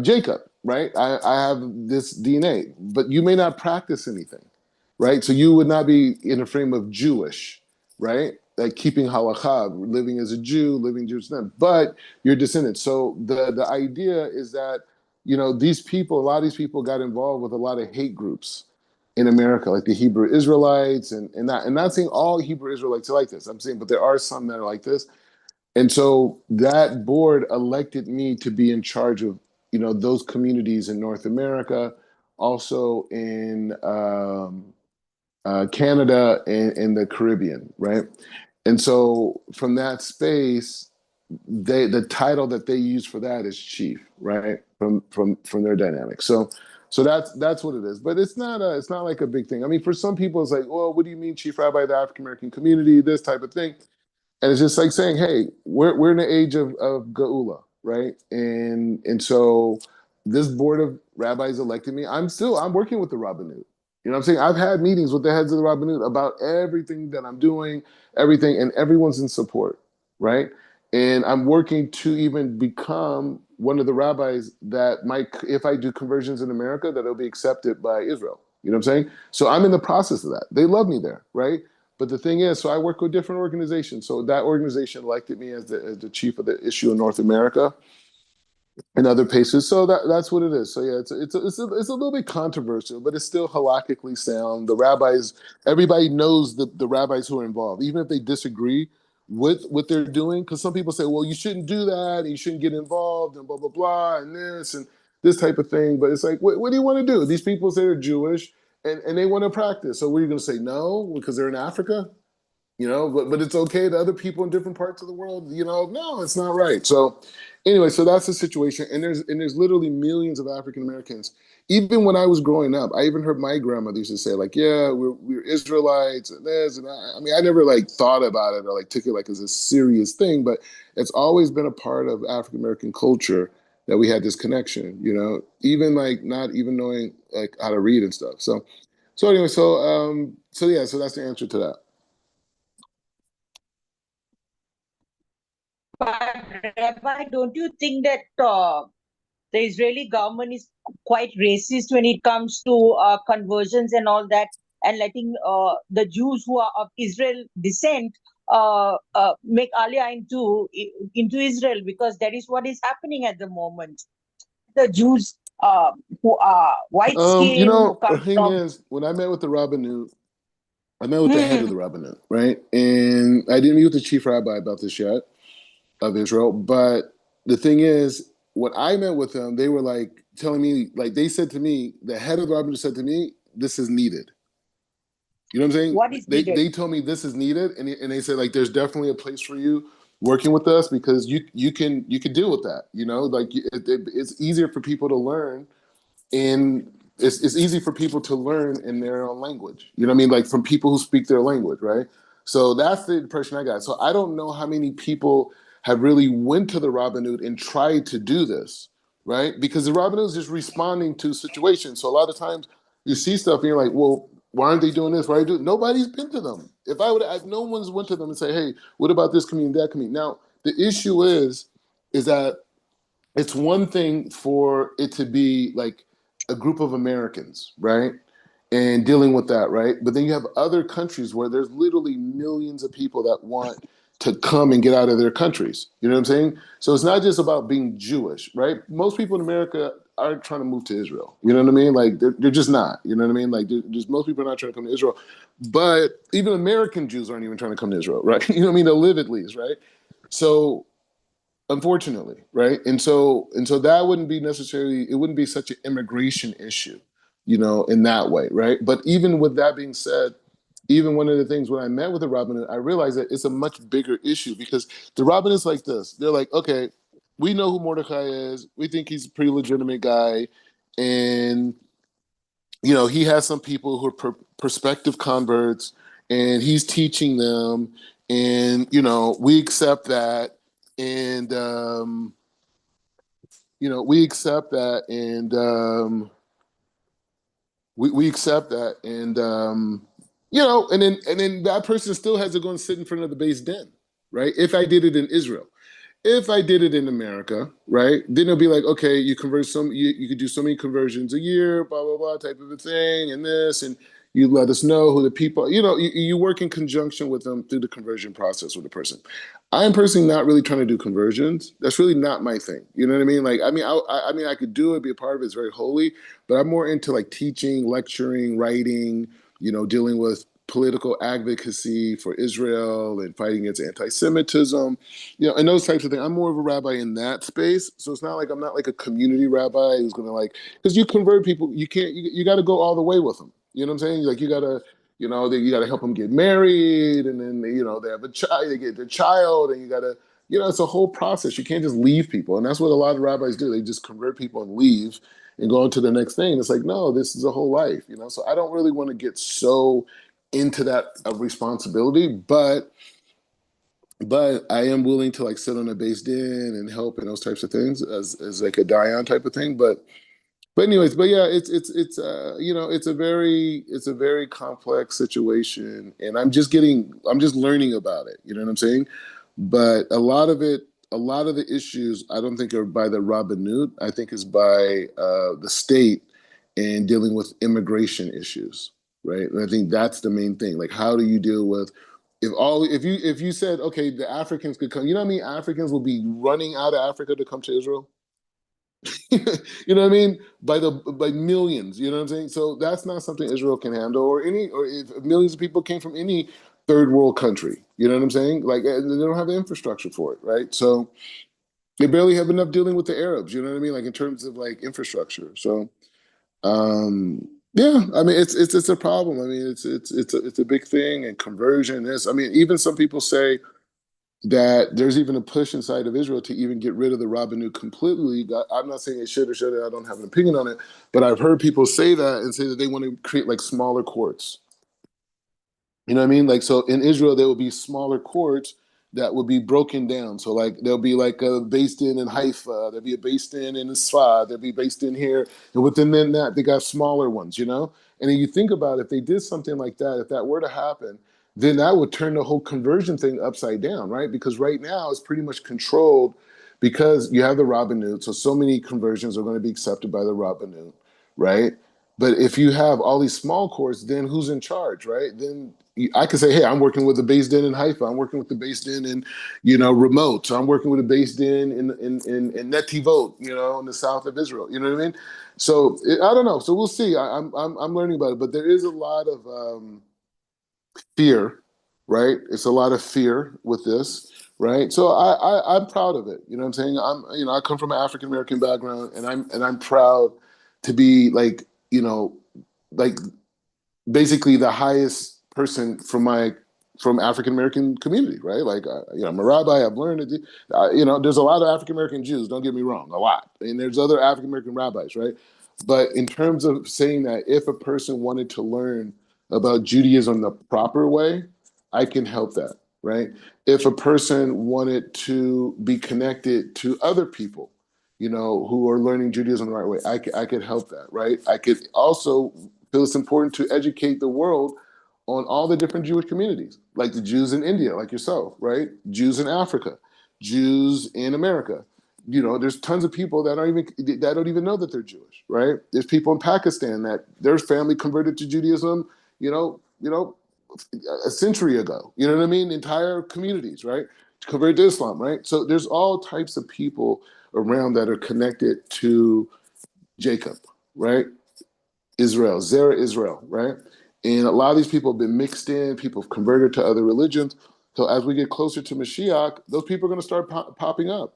Jacob, right? I have this DNA, but you may not practice anything, right? So you would not be in a frame of Jewish, right? like keeping halakha, living as a Jew, living Jewish then, but you're descendants. So the idea is that, you know, these people, a lot of these people got involved with a lot of hate groups in America, like the Hebrew Israelites, and not saying all Hebrew Israelites are like this. I'm saying, but there are some that are like this. And so that board elected me to be in charge of, you know, those communities in North America, also in Canada and the Caribbean, right? And so from that space, the title that they use for that is chief, right? From their dynamic. So that's what it is. But it's not like a big thing. I mean, for some people, it's like, well, what do you mean, chief rabbi of the African American community? This type of thing. And it's just like saying, hey, we're in the age of Geula, right? And so this board of rabbis elected me. I'm working with the Rabbanut. You know what I'm saying? I've had meetings with the heads of the Rabbanut about everything that I'm doing, everything, and everyone's in support, right? And I'm working to even become one of the rabbis that might, if I do conversions in America, that it'll be accepted by Israel. You know what I'm saying? So I'm in the process of that. They love me there, right? But the thing is, so I work with different organizations. So that organization elected me as the chief of the issue in North America and other places. So that's what it is. So yeah, it's a little bit controversial, but it's still halakhically sound. The rabbis, everybody knows the rabbis who are involved, even if they disagree with what they're doing. Because some people say, well, you shouldn't do that, and you shouldn't get involved, and blah blah blah, and this type of thing. But it's like, what do you want to do? These people say they're Jewish and they want to practice. So what are you going to say no because they're in Africa? You know, but it's okay to other people in different parts of the world, you know, no, it's not right. So anyway, so that's the situation. And there's literally millions of African Americans. Even when I was growing up, I even heard my grandmother used to say, like, yeah, we're Israelites and this and that. I mean, I never like thought about it or like took it like as a serious thing, but it's always been a part of African American culture that we had this connection, you know, even like not even knowing like how to read and stuff. So anyway, so yeah, so that's the answer to that. But Rabbi, don't you think that the Israeli government is quite racist when it comes to conversions and all that, and letting the Jews who are of Israel descent make aliyah into Israel, because that is what is happening at the moment. The Jews who are white You skin, who know, the come thing from is, when I met with the Rabbanut, I met with the head of the Rabbanut, right? And I didn't meet with the chief rabbi about this yet of Israel. But the thing is, when I met with them, they were like telling me, like they said to me, the head of the Rabbanut said to me, this is needed. You know what I'm saying? what is needed. They told me this is needed, and they said like there's definitely a place for you working with us because you can deal with that. You know, like it's easier for people to learn and it's easy for people to learn in their own language. You know what I mean? Like from people who speak their language, right? So that's the impression I got. So I don't know how many people have really went to the Robinhood and tried to do this, right? Because the Robinhood is just responding to situations. So a lot of times you see stuff and you're like, well, why aren't they doing this? Why are they doing? Nobody's been to them. No one's went to them and say, hey, what about this community, that community? Now the issue is that it's one thing for it to be like a group of Americans, right? And dealing with that, right? But then you have other countries where there's literally millions of people that want to come and get out of their countries. You know what I'm saying? So it's not just about being Jewish, right? Most people in America aren't trying to move to Israel. You know what I mean? Like they're just not. You know what I mean? Like just most people are not trying to come to Israel. But even American Jews aren't even trying to come to Israel, right? You know what I mean? To live at least, right? So unfortunately, right? And so that wouldn't be necessarily, it wouldn't be such an immigration issue, you know, in that way, right? But even with that being said, even one of the things when I met with the rabbinate, I realized that it's a much bigger issue because the rabbinate's like this. They're like, okay, we know who Mordecai is. We think he's a pretty legitimate guy. And, you know, he has some people who are prospective converts and he's teaching them. And, you know, we accept that. And, you know, we accept that. And we accept that. And, you know, and then that person still has to go and sit in front of the base den, right? If I did it in Israel. If I did it in America, right, then it'll be like, okay, you could do so many conversions a year, blah, blah, blah, type of a thing, and this, and You let us know who the people, you work in conjunction with them through the conversion process with the person. I'm personally not really trying to do conversions. That's really not my thing. You know what I mean? Like, I mean, I could do it, be a part of it. It's very holy, but I'm more into like teaching, lecturing, writing, dealing with political advocacy for Israel and fighting against anti-Semitism, and those types of things. I'm more of a rabbi in that space. So it's not like I'm not like a community rabbi who's going to like, because you convert people, you got to go all the way with them. You know what I'm saying? Like you got to, you got to help them get married, and then, they have a child, they get their child, and you got to, it's a whole process. You can't just leave people. And that's what a lot of rabbis do. They just convert people and leave and go on to the next thing. It's like, no, this is a whole life, So I don't really want to get so into that responsibility, but I am willing to like sit on a base din and help and those types of things as like a Dion type of thing. But anyways, but yeah, it's it's a very complex situation, and I'm just learning about it. You know what I'm saying? But a lot of the issues, I don't think are by the rabbinut. I think is by the state and dealing with immigration issues, right? And I think that's the main thing. Like, how do you deal with if you said, okay, the Africans could come? You know how many Africans will be running out of Africa to come to Israel? You know what I mean? By millions, you know what I'm saying? So that's not something Israel can handle, or if millions of people came from any third world country, you know what I'm saying? Like, they don't have the infrastructure for it, right? So they barely have enough dealing with the Arabs, you know what I mean? Like in terms of like infrastructure. So yeah, I mean it's a problem. I mean it's a big thing, and conversion is. I mean, even some people say that there's even a push inside of Israel to even get rid of the rabbinut completely. I'm not saying it should or shouldn't. I don't have an opinion on it, but I've heard people say that and say that they want to create like smaller courts. You know what I mean? Like, so in Israel, there will be smaller courts that will be broken down. So like there'll be like a based in Haifa, there'll be a based in Sfad, there'll be based in here, and within that they got smaller ones, And then you think about if they did something like that, if that were to happen, then that would turn the whole conversion thing upside down, right? Because right now it's pretty much controlled because you have the rabbinut, so many conversions are going to be accepted by the rabbinut, right? But if you have all these small courts, then who's in charge, right? Then I could say, hey, I'm working with the Beis Din in Haifa. I'm working with the Beis Din in, remote. So I'm working with the Beis Din in Netivot, in the south of Israel. You know what I mean? So I don't know. So we'll see. I'm learning about it, but there is a lot of fear, right? It's a lot of fear with this, right? So I'm proud of it. You know what I'm saying? I come from an African American background, and I'm proud to be like, like basically the highest person from African American community, right? Like, I'm a rabbi. I've learned it. There's a lot of African American Jews. Don't get me wrong, a lot, and there's other African American rabbis, right? But in terms of saying that, if a person wanted to learn about Judaism the proper way, I can help that, right? If a person wanted to be connected to other people, who are learning Judaism the right way, I could help that, right? I could also feel it's important to educate the world on all the different Jewish communities, like the Jews in India, like yourself, right? Jews in Africa, Jews in America. There's tons of people that don't even know that they're Jewish, right? There's people in Pakistan that their family converted to Judaism, a century ago. You know what I mean? Entire communities, right? Converted to Islam, right? So there's all types of people around that are connected to Jacob, right? Israel, Zerah Israel, right? And a lot of these people have been mixed in, people have converted to other religions. So as we get closer to Mashiach, those people are going to start popping up.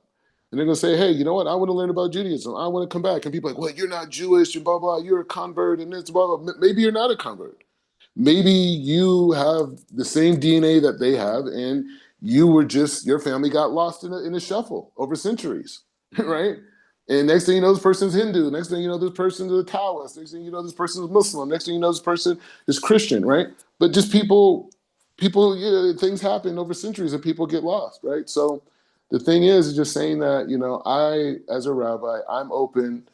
And they're going to say, hey, you know what? I want to learn about Judaism. I want to come back. And people are like, well, you're not Jewish, and blah, blah, you're a convert, and this, blah, blah. Maybe you're not a convert. Maybe you have the same DNA that they have, and your family got lost in a shuffle over centuries, right? And next thing you know, this person's Hindu. Next thing you know, this person's a Taoist. Next thing you know, this person's Muslim. Next thing you know, this person is Christian, right? But just things happen over centuries and people get lost, right? So the thing is just saying that, I, as a rabbi, I'm open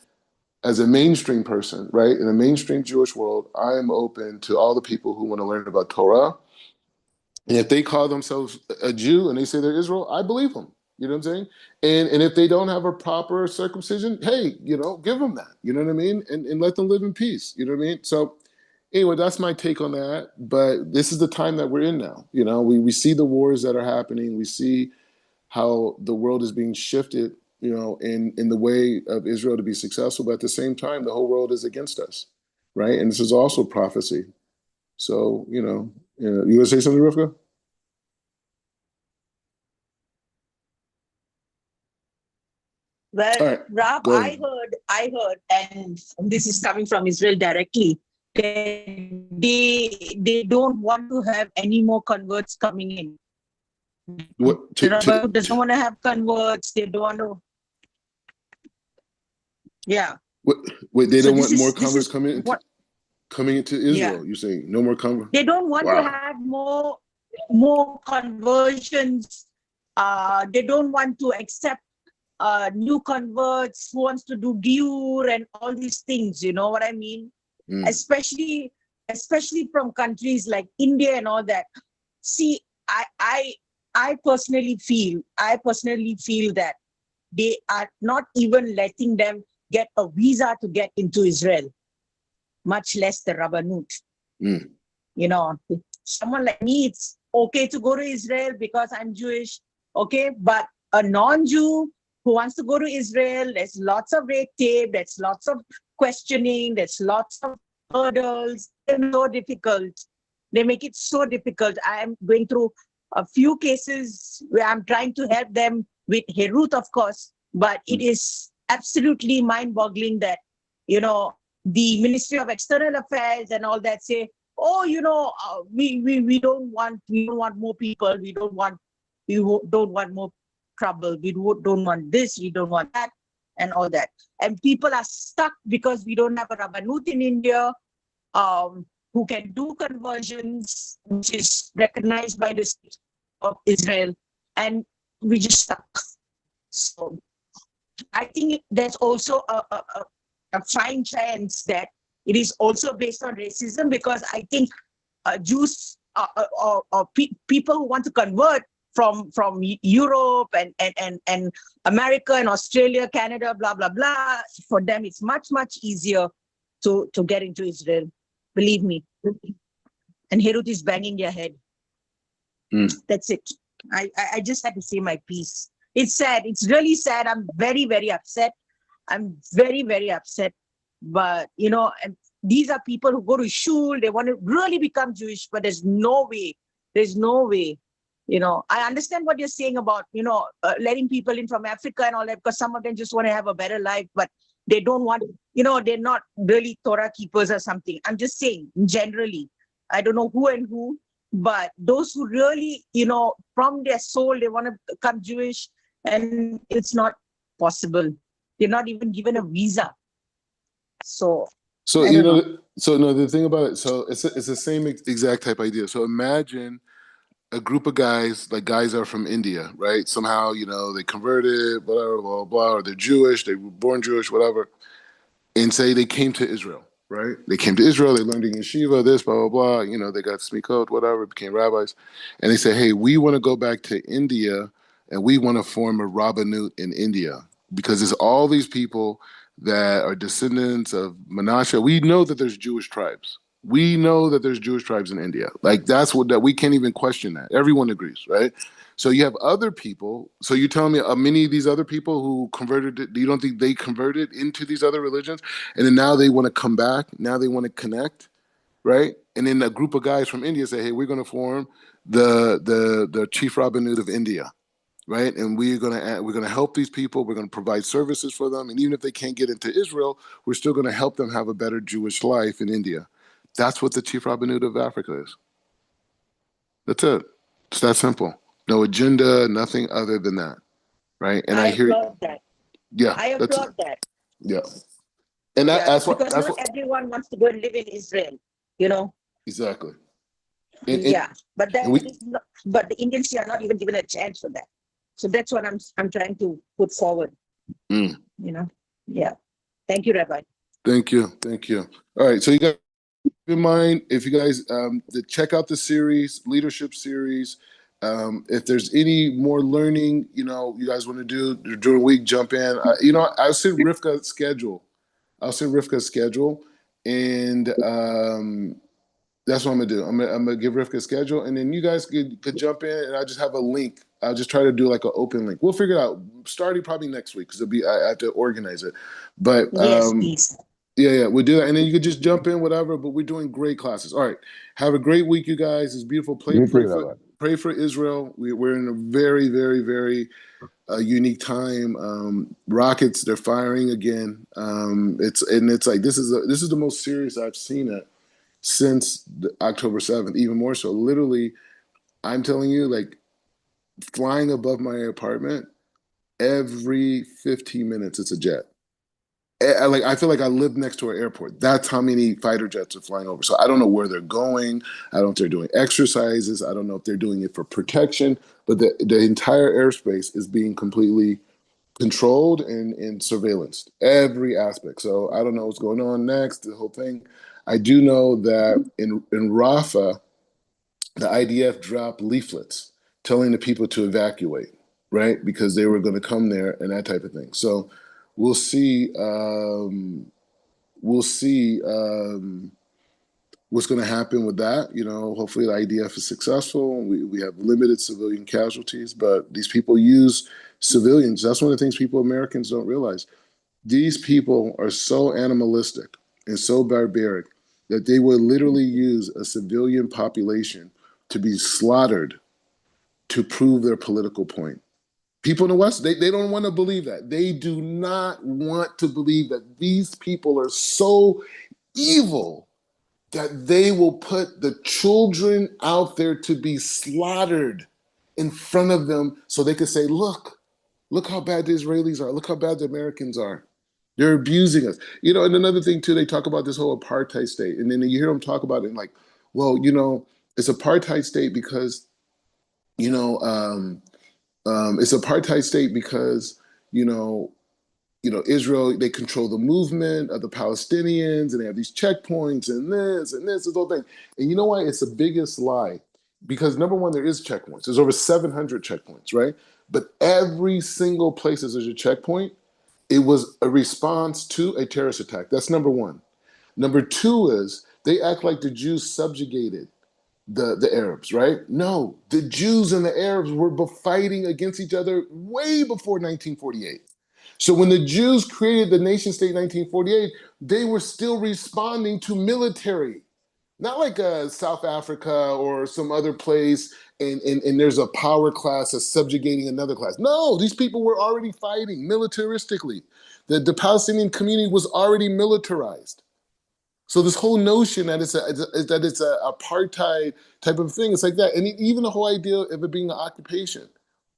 as a mainstream person, right? In a mainstream Jewish world, I am open to all the people who want to learn about Torah. And if they call themselves a Jew and they say they're Israel, I believe them. You know what I'm saying? And if they don't have a proper circumcision, hey, give them that. You know what I mean? And let them live in peace. You know what I mean? So anyway, that's my take on that. But this is the time that we're in now. You know, we see the wars that are happening. We see how the world is being shifted, you know, in the way of Israel to be successful. But at the same time, the whole world is against us, right? And this is also prophecy. So, you want to say something, Rivka? Well, All right, Rab, go ahead. I heard, and this is coming from Israel directly, that they don't want to have any more converts coming in. What? The Rabbi doesn't want to have converts. They don't want to. Yeah. Wait, they So don't this want more is converts coming into what. Yeah. Israel. You're saying no more converts? They don't want to Wow. have more conversions. They don't want to accept new converts who wants to do giur and all these things. You know what I mean? Mm. Especially from countries like India and all that. See, I personally feel that they are not even letting them get a visa to get into Israel, much less the Rabbanut. Mm. You know, someone like me, it's okay to go to Israel because I'm Jewish, okay? But a non-Jew who wants to go to Israel, there's lots of red tape, there's lots of questioning, there's lots of hurdles. They're so difficult. They make it so difficult. I am going through a few cases where I'm trying to help them with Herut, of course, but it is absolutely mind-boggling that, you know, the Ministry of External Affairs and all that say, oh, you know, we don't want more people, we don't want more trouble, we don't want this, we don't want that, and all that. And people are stuck because we don't have a Rabbanut in India who can do conversions, which is recognized by the state of Israel, and we just stuck. So I think there's also a fine chance that it is also based on racism, because I think Jews or people who want to convert from Europe and America and Australia, Canada, blah, blah, blah, for them it's much, much easier to get into Israel. Believe me. And Herut is banging their head. Mm. That's it. I just had to say my piece. It's sad. It's really sad. I'm very, very upset. I'm very, very upset. But, you know, and these are people who go to shul. They want to really become Jewish, but there's no way. There's no way. You know, I understand what you're saying about, you know, letting people in from Africa and all that, because some of them just want to have a better life, but they don't want, you know, they're not really Torah keepers or something. I'm just saying, generally, I don't know who and who, but those who really, you know, from their soul, they want to become Jewish, and it's not possible. They're not even given a visa. So you know, so no, the thing about it, so it's the same exact type idea. So imagine a group of guys, like guys are from India, right? Somehow, you know, they converted, whatever, blah, blah, blah, or they're Jewish, they were born Jewish, whatever, and say they came to Israel, right? They came to Israel, they learned in yeshiva, this, blah, blah, blah, you know, they got smikot, whatever, became rabbis, and they say, hey, we want to go back to India, and we want to form a rabbanut in India, because there's all these people that are descendants of Menashe. We know that there's Jewish tribes. We know that there's Jewish tribes in India. Like that's what that we can't even question that. Everyone agrees, right? So you have other people. So you're telling me many of these other people who converted, you don't think they converted into these other religions, and then now they want to come back. Now they want to connect, right? And then a group of guys from India say, "Hey, we're going to form the chief rabbinate of India." Right, and we're gonna help these people. We're gonna provide services for them, and even if they can't get into Israel, we're still gonna help them have a better Jewish life in India. That's what the chief rabbinate of Africa is. That's it. It's that simple. No agenda, nothing other than that. Right, and I hear, applaud that. yeah, I applaud that. yeah, and Because not everyone wants to go and live in Israel, you know. Exactly. Yeah, but and but the Indians are not even given a chance for that. So that's what I'm trying to put forward. You know, yeah. Thank you, Rabbi. Thank you. All right, so you got in mind, if you guys check out the series, leadership series. If there's any more learning, you know, you guys want to do during the week, jump in. You know, I'll send Rivka's schedule. and that's what I'm gonna do. I'm gonna give Rivka a schedule, and then you guys could jump in, and I just have a link. I'll just try to do like an open link. We'll figure it out starting probably next week because I have to organize it. But Yes, please. yeah, we'll do that, and then you could just jump in, whatever. But we're doing great classes. All right, have a great week, you guys. It's beautiful. You too, Rabbi. Pray for Israel. We're in a very, very, very unique time. Rockets, they're firing again. It's like this is the most serious I've seen it since October 7th, even more so. Literally, I'm telling you, like flying above my apartment every 15 minutes, it's a jet. I feel like I live next to an airport. That's how many fighter jets are flying over. So I don't know where they're going. I don't know if they're doing exercises. I don't know if they're doing it for protection. But the entire airspace is being completely controlled and surveillanced, every aspect. So I don't know what's going on next, the whole thing. I do know that in Rafah, the IDF dropped leaflets telling the people to evacuate, right? Because they were going to come there and that type of thing. So we'll see. We'll see what's going to happen with that. Hopefully the IDF is successful. We have limited civilian casualties, but these people use civilians. That's one of the things Americans don't realize. These people are so animalistic and so barbaric that they would literally use a civilian population to be slaughtered to prove their political point. People in the West, they don't want to believe that. They do not want to believe that these people are so evil that they will put the children out there to be slaughtered in front of them so they could say, look how bad the Israelis are. Look how bad the Americans are. They're abusing us. And another thing too, they talk about this whole apartheid state. And then you hear them talk about it and like, well, it's apartheid state because, it's apartheid state because, Israel, they control the movement of the Palestinians and they have these checkpoints and this whole thing. And you know why? It's the biggest lie. Because number one, there is checkpoints. There's over 700 checkpoints, right? But every single place there's a checkpoint, it was a response to a terrorist attack. That's number one. Number two is they act like the Jews subjugated the Arabs, right? No, the Jews and the Arabs were fighting against each other way before 1948. So when the Jews created the nation state in 1948, they were still responding to military, not like South Africa or some other place, and there's a power class that's subjugating another class. No, these people were already fighting militaristically. The Palestinian community was already militarized. So this whole notion that it's a apartheid type of thing, it's like that. And even the whole idea of it being an occupation.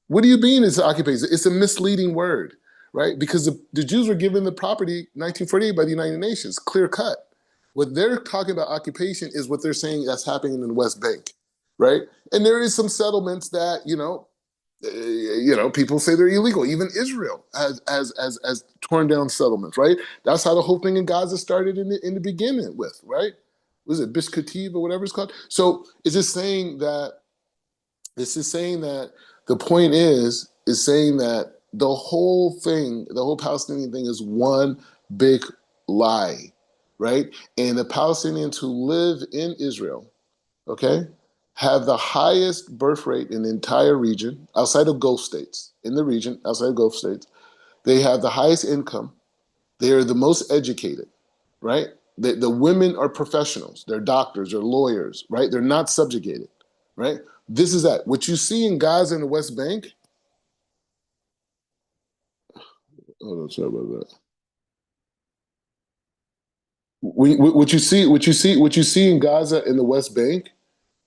What do you mean it's an occupation? It's a misleading word, right? Because the Jews were given the property 1948 by the United Nations, clear cut. What they're talking about occupation is what they're saying that's happening in the West Bank, right? And there is some settlements that, people say they're illegal. Even Israel has torn down settlements, right? That's how the whole thing in Gaza started in the beginning with, right? Was it Bishkativ or whatever it's called? So it's just saying that the point is saying that the whole thing, the whole Palestinian thing is one big lie, right? And the Palestinians who live in Israel, okay, have the highest birth rate in the entire region, outside of Gulf states, in the region, outside of Gulf states. They have the highest income. They are the most educated, right? The women are professionals. They're doctors, they're lawyers, right? They're not subjugated, right? This is that. What you see in Gaza and the West Bank, hold on, sorry about that. What you see in Gaza and the West Bank,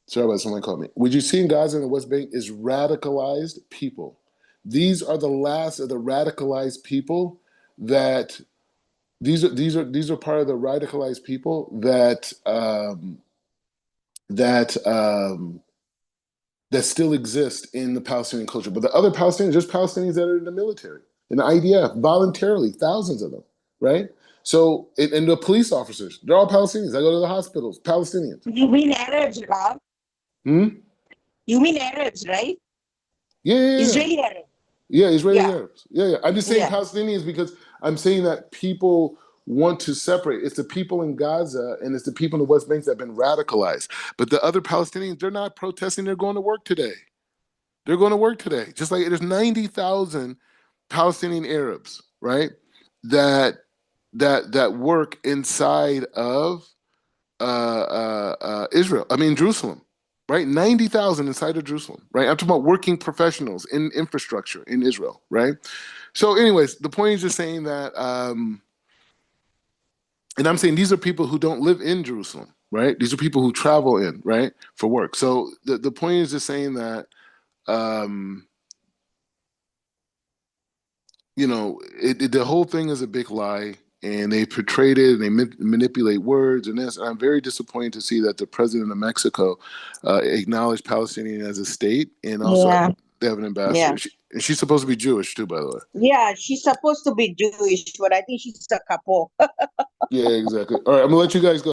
sorry about someone called me. What you see in Gaza and the West Bank is radicalized people. These are the last of the radicalized people that these are part of the radicalized people that still exist in the Palestinian culture. But the other Palestinians, there's Palestinians that are in the military, in the IDF, voluntarily, thousands of them, right? So, and the police officers, they're all Palestinians. I go to the hospitals, Palestinians. You mean Arabs, Rob? You mean Arabs, right? Yeah. Israeli Arabs. Yeah, Israeli Yeah. Arabs. Yeah. I'm just saying Yeah. Palestinians because I'm saying that people want to separate. It's the people in Gaza and it's the people in the West Bank that have been radicalized. But the other Palestinians, they're not protesting. They're going to work today. They're going to work today. Just like there's 90,000 Palestinian Arabs, right? That work inside of Israel. I mean Jerusalem, right? 90,000 inside of Jerusalem, right? I'm talking about working professionals in infrastructure in Israel, right? So, anyways, the point is just saying that, and I'm saying these are people who don't live in Jerusalem, right? These are people who travel in, right, for work. So the point is just saying that, you know, the whole thing is a big lie, and they portrayed it and they manipulate words and this. And I'm very disappointed to see that the president of Mexico acknowledged Palestinian as a state, and also Yeah. they have an ambassador. Yeah. And she's supposed to be Jewish too, by the way. Yeah, she's supposed to be Jewish, but I think she's a couple. Yeah, exactly. All right, I'm gonna let you guys go.